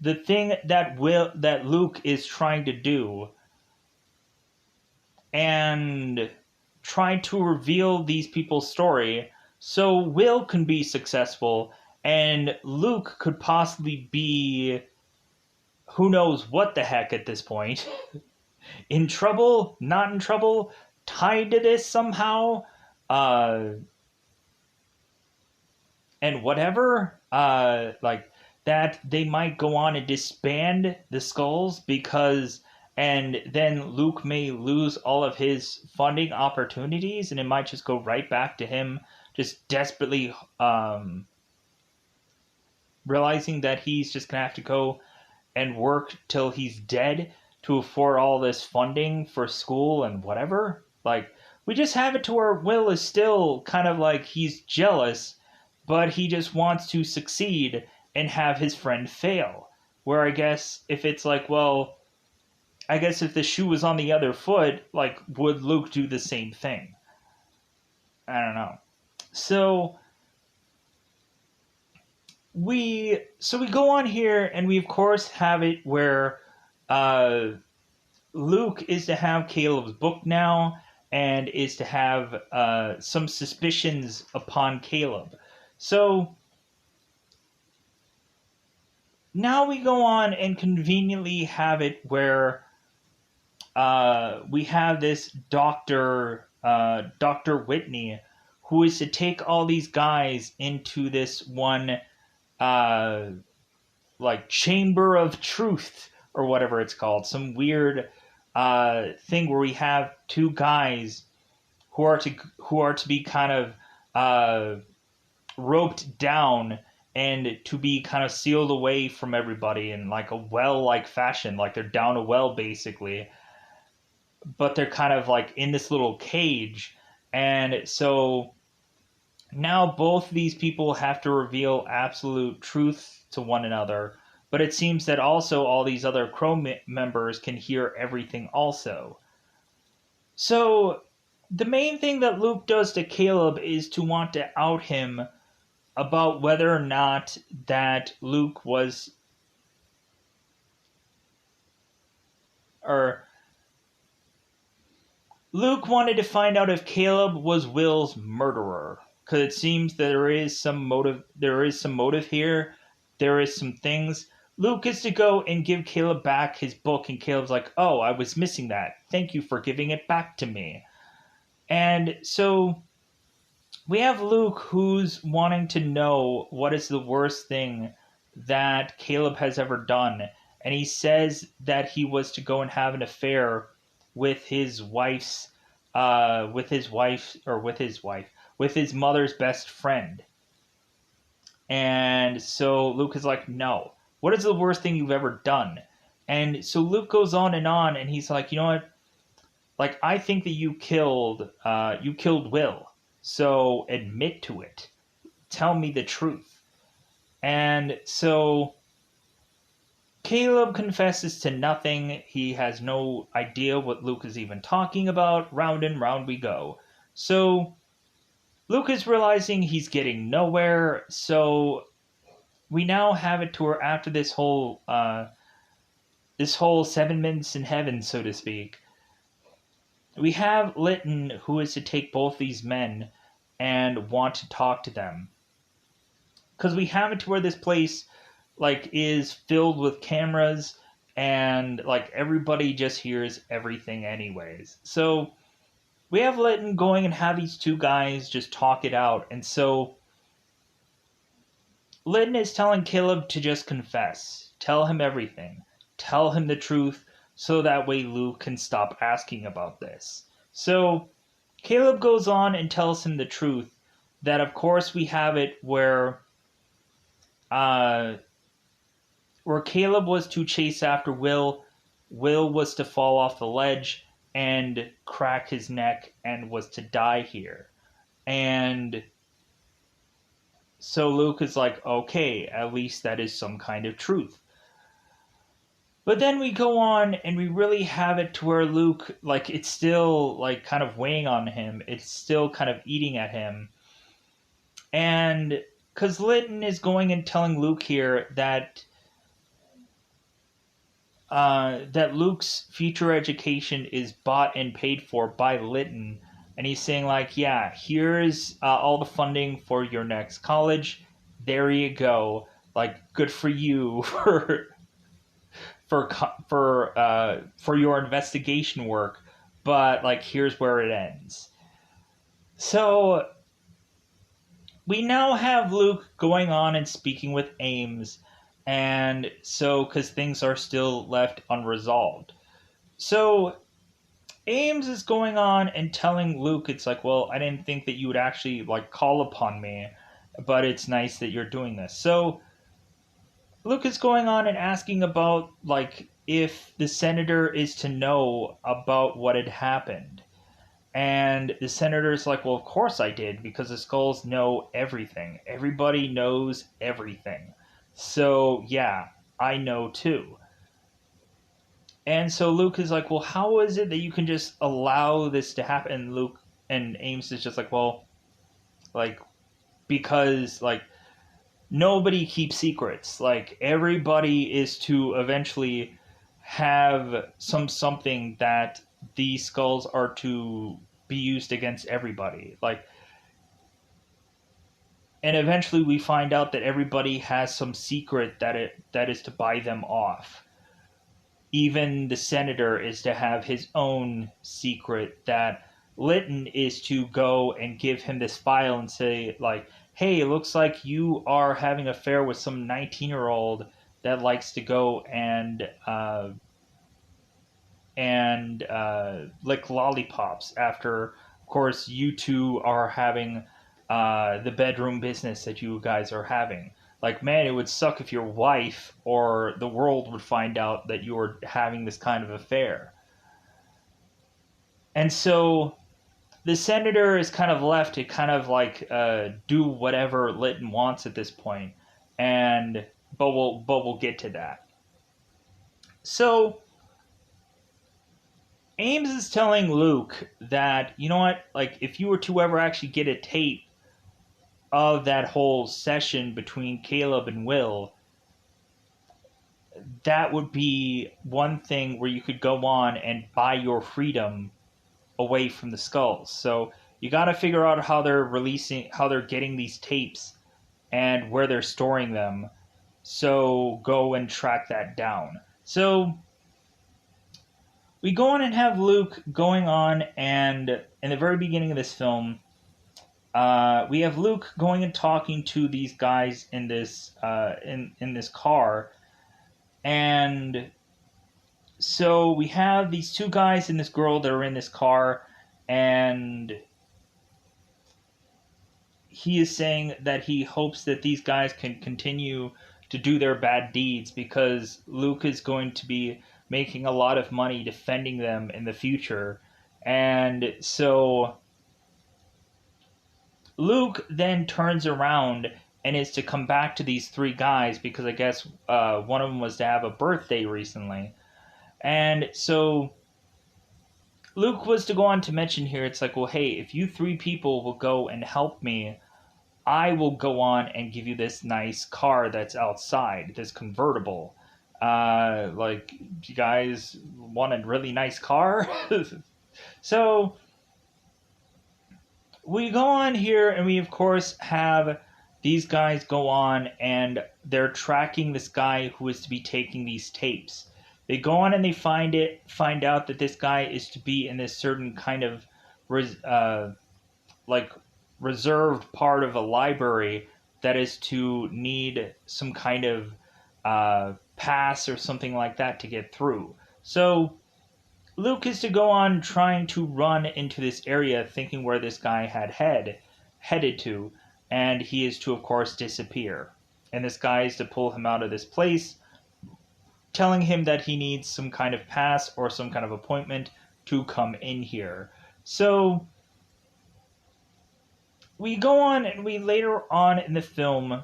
the thing that Luke is trying to do and trying to reveal these people's story so Will can be successful and Luke could possibly be who knows what the heck at this point. In trouble, not in trouble, tied to this somehow, uh, and whatever, like that they might go on and disband the Skulls because, and then Luke may lose all of his funding opportunities, and it might just go right back to him just desperately realizing that he's just gonna have to go and work till he's dead to afford all this funding for school and whatever. Like, we just have it to where Will is still kind of like he's jealous, but he just wants to succeed and have his friend fail. Where I guess if it's like, well, I guess if the shoe was on the other foot, like, would Luke do the same thing? I don't know. So we go on here and we of course have it where uh Luke is to have Caleb's book now and is to have some suspicions upon Caleb. So now we go on and conveniently have it where we have this Dr. Whitney, who is to take all these guys into this one uh, like chamber of truth or whatever it's called, some weird thing where we have two guys who are to be kind of roped down and to be kind of sealed away from everybody in like a well-like fashion, like they're down a well basically, but they're kind of like in this little cage. And so now both these people have to reveal absolute truth to one another, but it seems that also all these other members can hear everything also. So the main thing that Luke does to Caleb is to want to out him about whether or not that Luke was, or Luke wanted to find out if Caleb was Will's murderer, because it seems that there is some motive. There is some motive here. There is some things. Luke is to go and give Caleb back his book, and Caleb's like, "Oh, I was missing that. Thank you for giving it back to me." And so we have Luke who's wanting to know what is the worst thing that Caleb has ever done, and he says that he was to go and have an affair with his wife's with his mother's best friend. And so Luke is like, no, what is the worst thing you've ever done? And so Luke goes on, and he's like, you know what, like, I think that you killed Will, so admit to it, tell me the truth. And so Caleb confesses to nothing. He has no idea what Luke is even talking about. Round and round we go. So Luke is realizing he's getting nowhere. So we now have it to where after this whole 7 minutes in heaven, so to speak, we have Lytton, who is to take both these men and want to talk to them. Because we have it to where this place like is filled with cameras and like everybody just hears everything anyways. So we have Lytton going and have these two guys just talk it out. And so Lytton is telling Caleb to just confess. Tell him everything. Tell him the truth so that way Luke can stop asking about this. So Caleb goes on and tells him the truth, that of course we have it where Caleb was to chase after Will. Will was to fall off the ledge and crack his neck and was to die here. And so Luke is like, okay, at least that is some kind of truth. But then we go on and we really have it to where Luke, like, it's still like kind of weighing on him. It's still kind of eating at him. And because Lytton is going and telling Luke here that that Luke's future education is bought and paid for by Lytton, and he's saying like, yeah, here's all the funding for your next college. There you go. Like, good for you for your investigation work, but like, here's where it ends. So we now have Luke going on and speaking with Ames, and so because things are still left unresolved. So Ames is going on and telling Luke, it's like, well, I didn't think that you would actually like call upon me, but it's nice that you're doing this. So Luke is going on and asking about like if the senator is to know about what had happened. And the senator's like, well, of course I did, because the Skulls know everything. Everybody knows everything. So, yeah, I know too. And so Luke is like, well, how is it that you can just allow this to happen? And Luke and Ames is just like, well, like, because, like, nobody keeps secrets. Like, everybody is to eventually have something that these skulls are to be used against everybody. Like, and eventually we find out that everybody has some secret that is to buy them off. Even the senator is to have his own secret, that Lytton is to go and give him this file and say like, hey, it looks like you are having an affair with some 19-year-old that likes to go and lick lollipops after, of course, you two are having the bedroom business that you guys are having. Like, man, it would suck if your wife or the world would find out that you were having this kind of affair. And so the senator is kind of left to kind of like do whatever Lytton wants at this point, and but we'll get to that. So Ames is telling Luke that, you know what, like, if you were to ever actually get a tape of that whole session between Caleb and Will, that would be one thing where you could go on and buy your freedom away from the Skulls. So you got to figure out how they're getting these tapes and where they're storing them. So go and track that down. So we go on and have Luke going on, and in the very beginning of this film, we have Luke going and talking to these guys in this in this car, and so we have these two guys and this girl that are in this car, and he is saying that he hopes that these guys can continue to do their bad deeds, because Luke is going to be making a lot of money defending them in the future. And so Luke then turns around and is to come back to these three guys, because I guess one of them was to have a birthday recently. And so Luke was to go on to mention here, it's like, well, hey, if you three people will go and help me, I will go on and give you this nice car that's outside, this convertible. Like, you guys want a really nice car? So we go on here, and we of course have these guys go on, and they're tracking this guy who is to be taking these tapes. They go on and they find out that this guy is to be in this certain kind of like reserved part of a library that is to need some kind of pass or something like that to get through. So Luke is to go on trying to run into this area, thinking where this guy had headed to, and he is to, of course, disappear. And this guy is to pull him out of this place, telling him that he needs some kind of pass or some kind of appointment to come in here. So we go on, and we later on in the film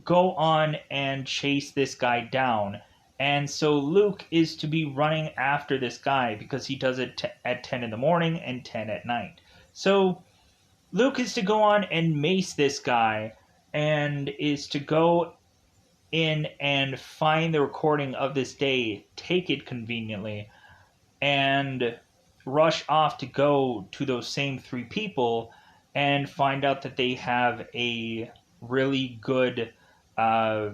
go on and chase this guy down. And so Luke is to be running after this guy, because he does it at 10 in the morning and 10 at night. So Luke is to go on and mace this guy, and is to go in and find the recording of this day, take it conveniently, and rush off to go to those same three people and find out that they have a really good uh,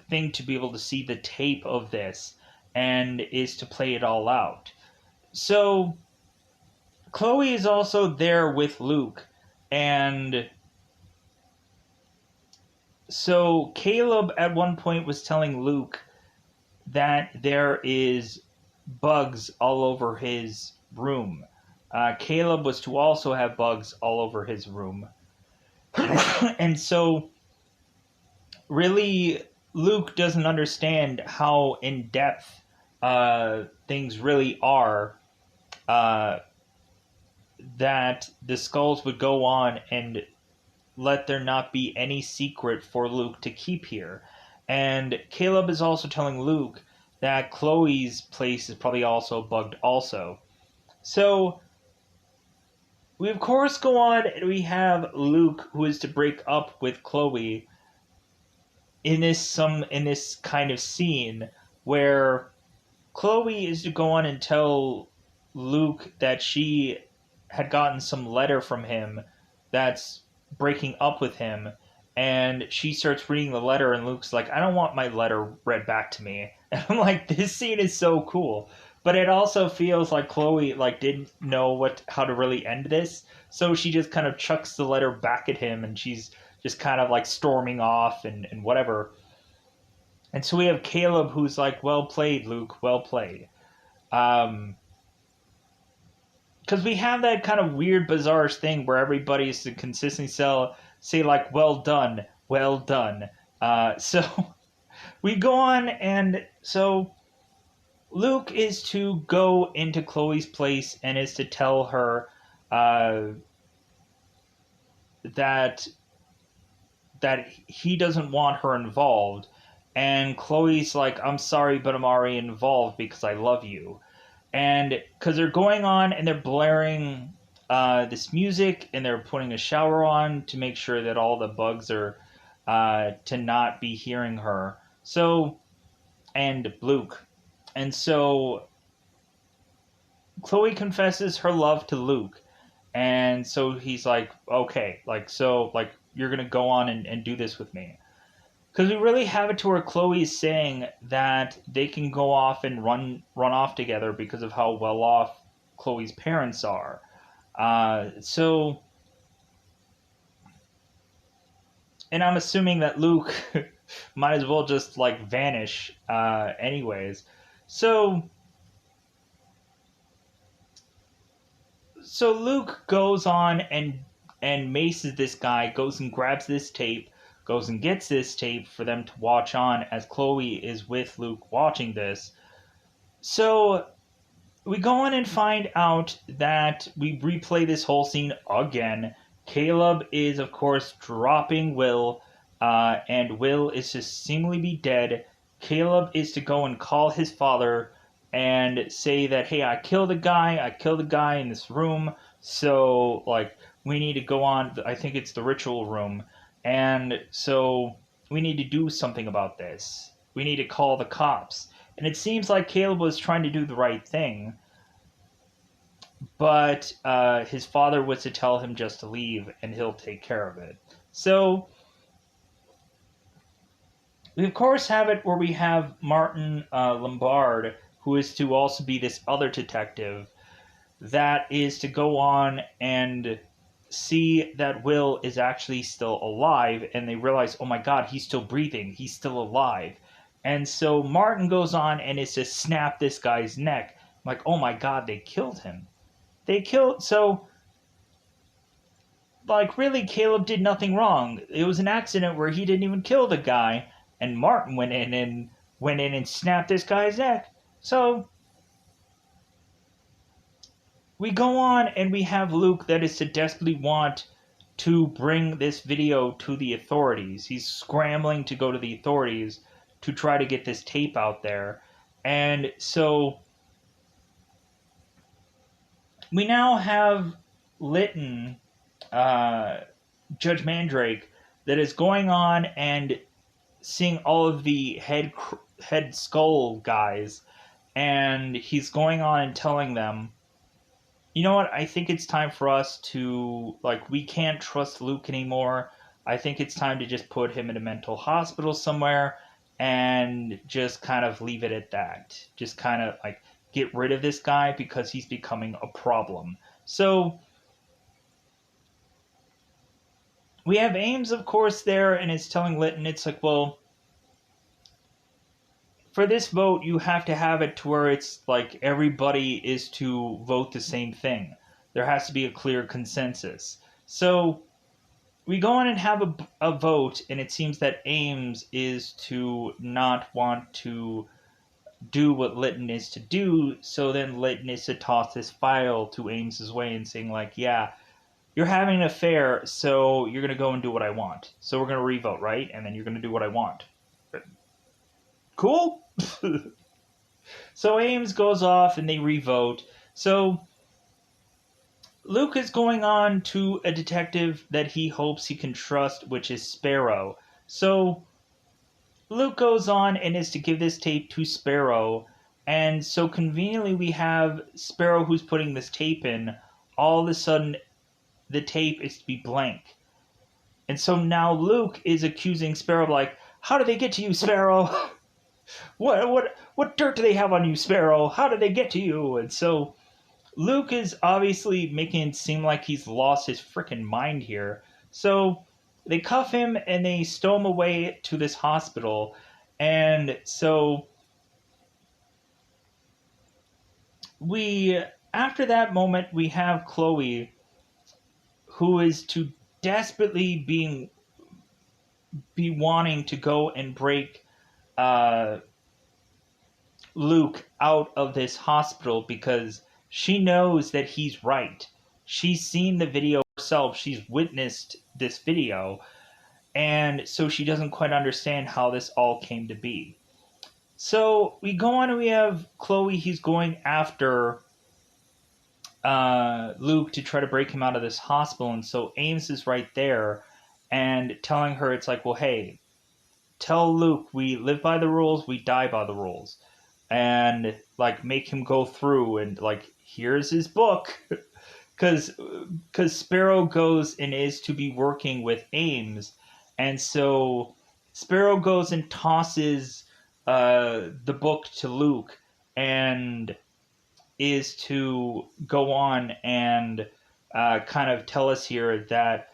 thing to be able to see the tape of this and is to play it all out. So Chloe is also there with Luke, and so Caleb at one point was telling Luke that there is bugs all over his room. Caleb was to also have bugs all over his room. And so, really, Luke doesn't understand how in depth things really are, uh, that the skulls would go on and let there not be any secret for Luke to keep here. And Caleb is also telling Luke that Chloe's place is probably also bugged also. So we of course go on and we have Luke, who is to break up with Chloe in this kind of scene where Chloe is to go on and tell Luke that she had gotten some letter from him that's breaking up with him, and she starts reading the letter, and Luke's like, I don't want my letter read back to me. And I'm like, this scene is so cool. But it also feels like Chloe didn't know how to really end this, so she just kind of chucks the letter back at him, and she's just kind of storming off and whatever. And so we have Caleb, who's like, well played, Luke, well played. Because we have that kind of weird, bizarre thing where everybody's to consistently say well done, well done. So we go on, and so Luke is to go into Chloe's place and is to tell her that he doesn't want her involved. And Chloe's like, I'm sorry, but I'm already involved because I love you. And because they're going on and they're blaring this music, and they're putting a shower on to make sure that all the bugs are to not be hearing her. So, and Luke. And so Chloe confesses her love to Luke. And so he's like, okay, you're going to go on and do this with me. Because we really have it to where Chloe is saying that they can go off and run off together because of how well off Chloe's parents are. So, and I'm assuming that Luke might as well just vanish anyways. So Luke goes on and maces this guy, goes and grabs this tape, goes and gets this tape for them to watch on as Chloe is with Luke watching this. So we go on and find out that we replay this whole scene again. Caleb is, of course, dropping Will, and Will is to seemingly be dead. Caleb is to go and call his father and say that, hey, I killed a guy in this room, so, we need to go on, I think it's the ritual room, and so we need to do something about this. We need to call the cops. And it seems like Caleb was trying to do the right thing, but his father was to tell him just to leave and he'll take care of it. So we of course have it where we have Martin Lombard, who is to also be this other detective that is to go on and see that Will is actually still alive, and they realize, oh my god, he's still breathing, he's still alive. And so Martin goes on and is to snap this guy's neck. I'm like, oh my god, they killed him. So really, Caleb did nothing wrong. It was an accident where he didn't even kill the guy, and Martin went in and snapped this guy's neck. So we go on and we have Luke that is to desperately want to bring this video to the authorities. He's scrambling to go to the authorities to try to get this tape out there. And so we now have Lytton, Judge Mandrake, that is going on and seeing all of the head skull guys, and he's going on and telling them, you know what? I think it's time for us to, like, we can't trust Luke anymore. I think it's time to just put him in a mental hospital somewhere and just kind of leave it at that. Just kind of like get rid of this guy because he's becoming a problem. So we have Ames, of course, there, and it's telling Litton, it's like, well, for this vote, you have to have it to where it's like everybody is to vote the same thing. There has to be a clear consensus. So we go on and have a vote, and it seems that Ames is to not want to do what Litton is to do. So then Litton is to toss this file to Ames's way and saying, like, yeah, you're having an affair, so you're going to go and do what I want. So we're going to revote, right? And then you're going to do what I want. Cool? So Ames goes off and they revote. So Luke is going on to a detective that he hopes he can trust, which is Sparrow. So Luke goes on and is to give this tape to Sparrow. And so conveniently we have Sparrow who's putting this tape in. All of a sudden, the tape is to be blank. And so now Luke is accusing Sparrow, like, how did they get to you, Sparrow? What dirt do they have on you, Sparrow? How did they get to you? And so Luke is obviously making it seem like he's lost his freaking mind here. So they cuff him and they stow him away to this hospital. And so after that moment, we have Chloe, who is to desperately be wanting to go and break Luke out of this hospital because she knows that he's right. She's seen the video herself. She's witnessed this video. And so she doesn't quite understand how this all came to be. So we go on and we have Chloe. He's going after Luke to try to break him out of this hospital. And so Ames is right there and telling her, it's like, well, hey, tell Luke we live by the rules, we die by the rules. And like make him go through and like, here's his book. Because Sparrow goes and is to be working with Ames. And so Sparrow goes and tosses the book to Luke and is to go on and kind of tell us here that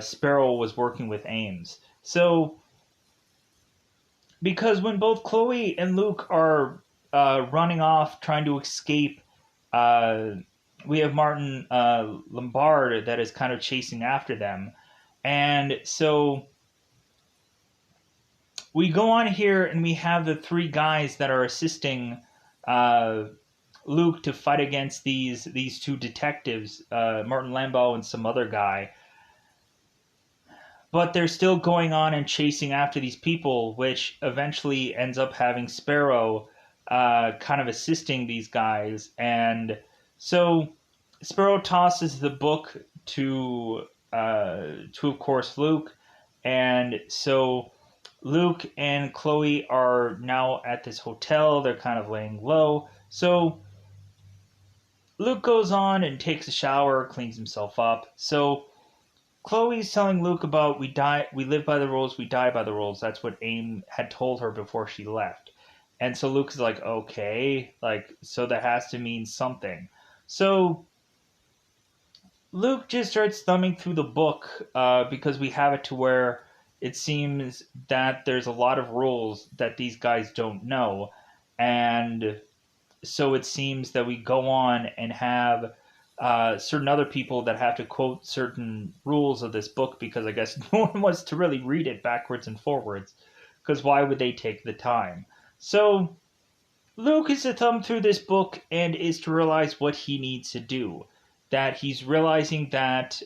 Sparrow was working with Ames. So, because when both Chloe and Luke are running off trying to escape, we have Martin Lombard that is kind of chasing after them. And so we go on here and we have the three guys that are assisting Luke to fight against these two detectives, Martin Lambeau and some other guy. But they're still going on and chasing after these people, which eventually ends up having Sparrow kind of assisting these guys. And so Sparrow tosses the book to of course, Luke. And so Luke and Chloe are now at this hotel. They're kind of laying low. So Luke goes on and takes a shower, cleans himself up. So Chloe's telling Luke about we live by the rules, we die by the rules. That's what Ames had told her before she left. And so Luke is like, okay, like, so that has to mean something. So Luke just starts thumbing through the book because we have it to where it seems that there's a lot of rules that these guys don't know. And so it seems that we go on and have certain other people that have to quote certain rules of this book because I guess no one wants to really read it backwards and forwards because why would they take the time? So Luke is to thumb through this book and is to realize what he needs to do. That he's realizing that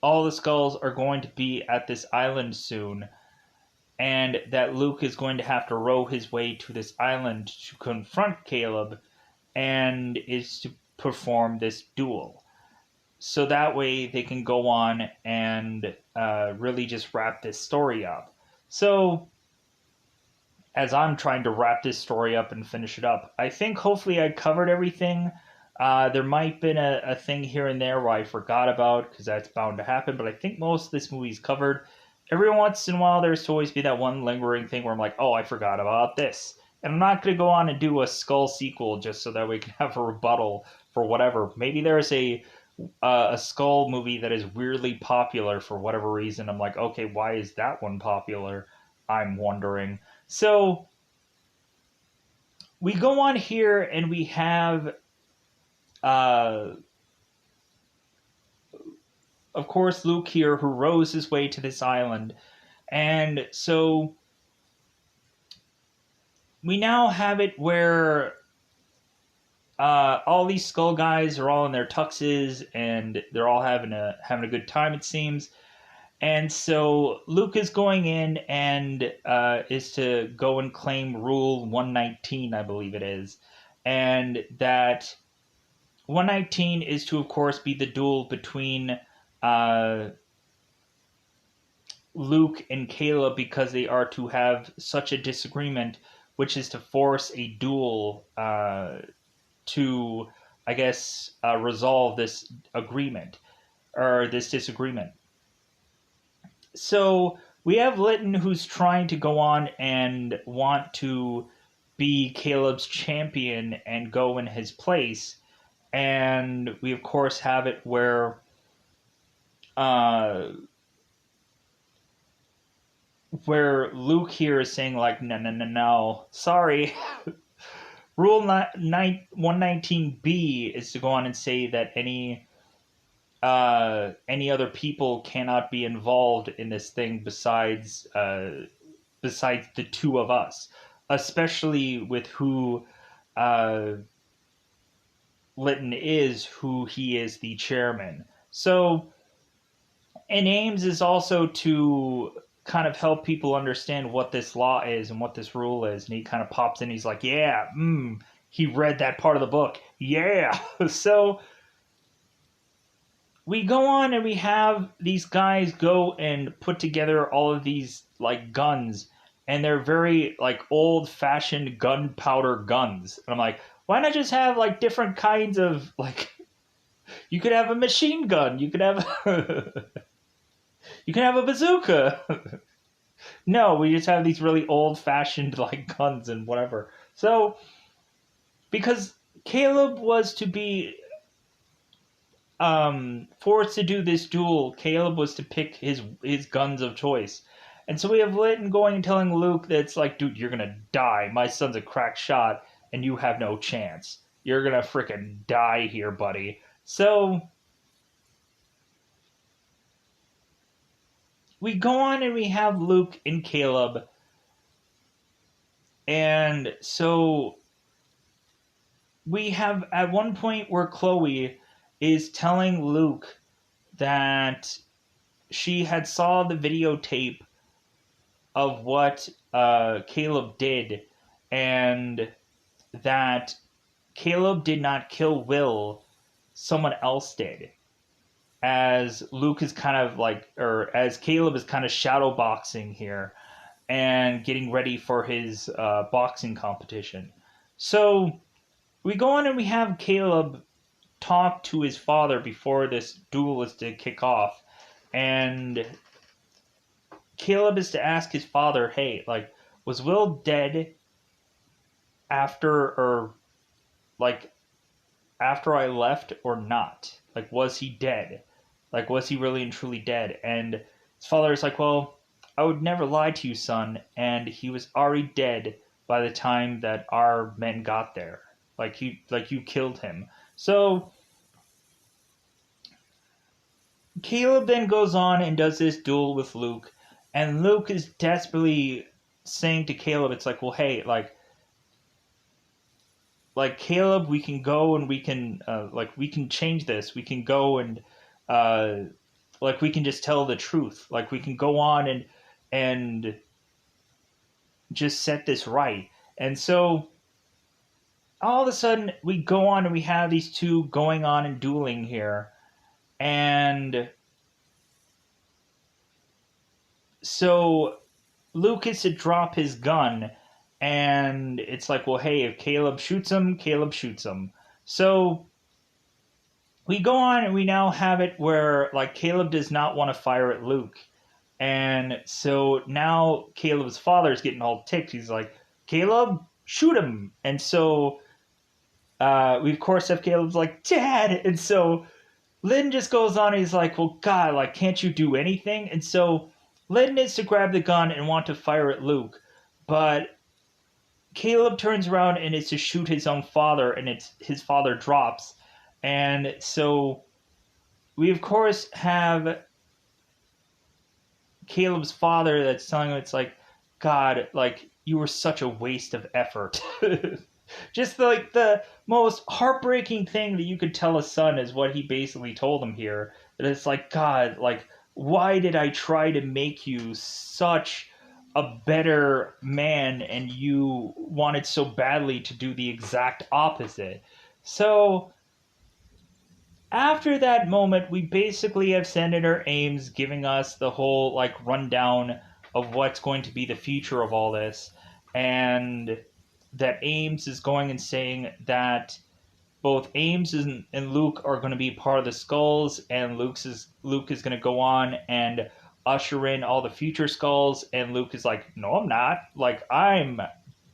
all the skulls are going to be at this island soon, and that Luke is going to have to row his way to this island to confront Caleb and is to perform this duel. so that way they can go on and really just wrap this story up. So as I'm trying to wrap this story up and finish it up, I think hopefully I covered everything. There might have been a thing here and there where I forgot about, because that's bound to happen, but I think most of this movie is covered. Every once in a while, there's to always be that one lingering thing where I'm like, oh, I forgot about this. And I'm not going to go on and do a Skull sequel just so that we can have a rebuttal for whatever. Maybe there's a Skull movie that is weirdly popular for whatever reason. I'm like, okay, why is that one popular? I'm wondering. So we go on here and we have, uh, of course, Luke here who rows his way to this island. And so we now have it where all these skull guys are all in their tuxes and they're all having a good time, it seems. And so Luke is going in and is to go and claim Rule 119, I believe it is. And that 119 is to, of course, be the duel between uh, Luke and Caleb, because they are to have such a disagreement, which is to force a duel to, I guess, resolve this agreement or this disagreement. So we have Litton who's trying to go on and want to be Caleb's champion and go in his place. And we, of course, have it uh, where Luke here is saying, like, no, no, no, no, sorry. Rule 119B is to go on and say that any other people cannot be involved in this thing besides the two of us, especially with who uh, Litton is, who he is the chairman. So, and Ames is also to kind of help people understand what this law is and what this rule is. And he kind of pops in. He's like, yeah, he read that part of the book. Yeah. So we go on and we have these guys go and put together all of these like guns, and they're very like old fashioned gunpowder guns. And I'm like, why not just have like different kinds of like, you could have a machine gun, you could have you can have a bazooka. No, we just have these really old fashioned like guns and whatever. So because Caleb was to be forced to do this duel, Caleb was to pick his guns of choice. And so we have Litton going and telling Luke that it's like, dude, you're gonna die. My son's a crack shot, and you have no chance. You're gonna frickin' die here, buddy. So we go on and we have Luke and Caleb. And so we have at one point where Chloe is telling Luke that she had saw the videotape of what Caleb did, and that Caleb did not kill Will, someone else did. As Luke is kind of like, or as Caleb is kind of shadow boxing here and getting ready for his boxing competition. So we go on and we have Caleb talk to his father before this duel is to kick off. And Caleb is to ask his father, hey, like, was Will dead after, or like, after I left or not? Like, was he dead? Like, was he really and truly dead? And his father is like, well, I would never lie to you, son. And he was already dead by the time that our men got there. Like, you killed him. So Caleb then goes on and does this duel with Luke, and Luke is desperately saying to Caleb, it's like, well, hey, like Caleb, we can go and we can like we can change this. We can go and uh, like we can just tell the truth. Like we can go on and just set this right. And so all of a sudden we go on and we have these two going on and dueling here. And so Luke is to drop his gun, and it's like, well, hey, if Caleb shoots him, Caleb shoots him. So we go on, and we now have it where like Caleb does not want to fire at Luke. And so now Caleb's father's getting all ticked. He's like, Caleb, shoot him. And so we of course have Caleb's like, Dad. And so Lynn just goes on. And he's like, well, God, like, can't you do anything? And so Lynn is to grab the gun and want to fire at Luke, but Caleb turns around and is to shoot his own father, and it's his father drops. And so we of course have Caleb's father that's telling him, it's like, God, like, you were such a waste of effort. Just like the most heartbreaking thing that you could tell a son is what he basically told him here. That it's like, God, like, why did I try to make you such a better man and you wanted so badly to do the exact opposite? So after that moment, we basically have Senator Ames giving us the whole like rundown of what's going to be the future of all this, and that Ames is going and saying that both Ames and Luke are going to be part of the Skulls, and Luke is going to go on and usher in all the future Skulls, and Luke is like, no, I'm not. Like, I'm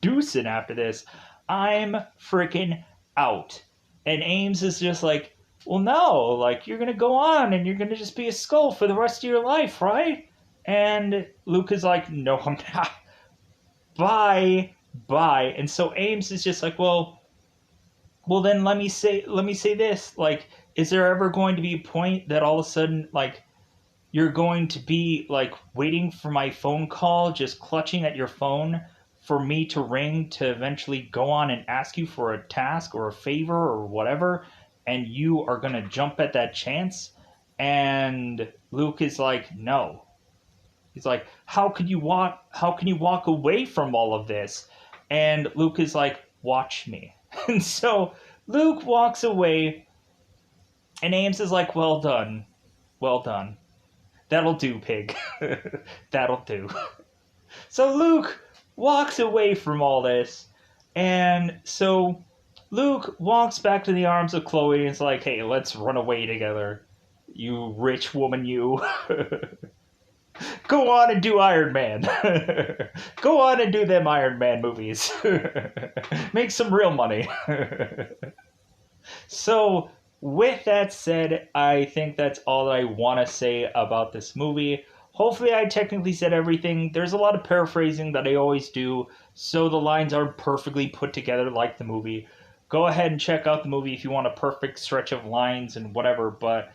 deucing after this. I'm freaking out. And Ames is just like, well, no, like, you're going to go on and you're going to just be a Skull for the rest of your life, right? And Luke is like, no, I'm not. Bye. Bye. And so Ames is just like, well then let me say this, like, is there ever going to be a point that all of a sudden, like, you're going to be like waiting for my phone call, just clutching at your phone for me to ring to eventually go on and ask you for a task or a favor or whatever, and you are going to jump at that chance? And Luke is like, no. He's like, how can you walk away from all of this? And Luke is like, watch me. And so Luke walks away, and Ames is like, well done. Well done. That'll do, pig. That'll do. So Luke walks away from all this, and so Luke walks back to the arms of Chloe and is like, hey, let's run away together. You rich woman, you. Go on and do Iron Man. Go on and do them Iron Man movies. Make some real money. So, with that said, I think that's all that I want to say about this movie. Hopefully, I technically said everything. There's a lot of paraphrasing that I always do, so the lines aren't perfectly put together like the movie. Go ahead and check out the movie if you want a perfect stretch of lines and whatever. But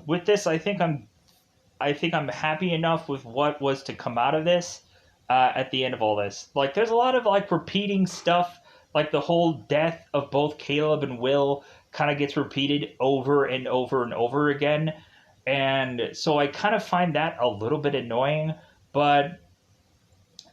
with this, I think I'm happy enough with what was to come out of this at the end of all this. Like, there's a lot of like repeating stuff, like the whole death of both Caleb and Will kind of gets repeated over and over and over again. And so I kind of find that a little bit annoying. But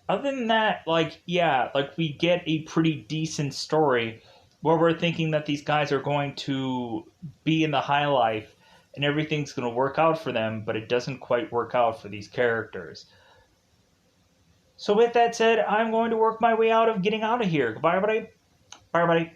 other than that, like, yeah, like we get a pretty decent story where we're thinking that these guys are going to be in the high life and everything's going to work out for them, but it doesn't quite work out for these characters. So with that said, I'm going to work my way out of getting out of here. Goodbye, everybody. Bye, everybody.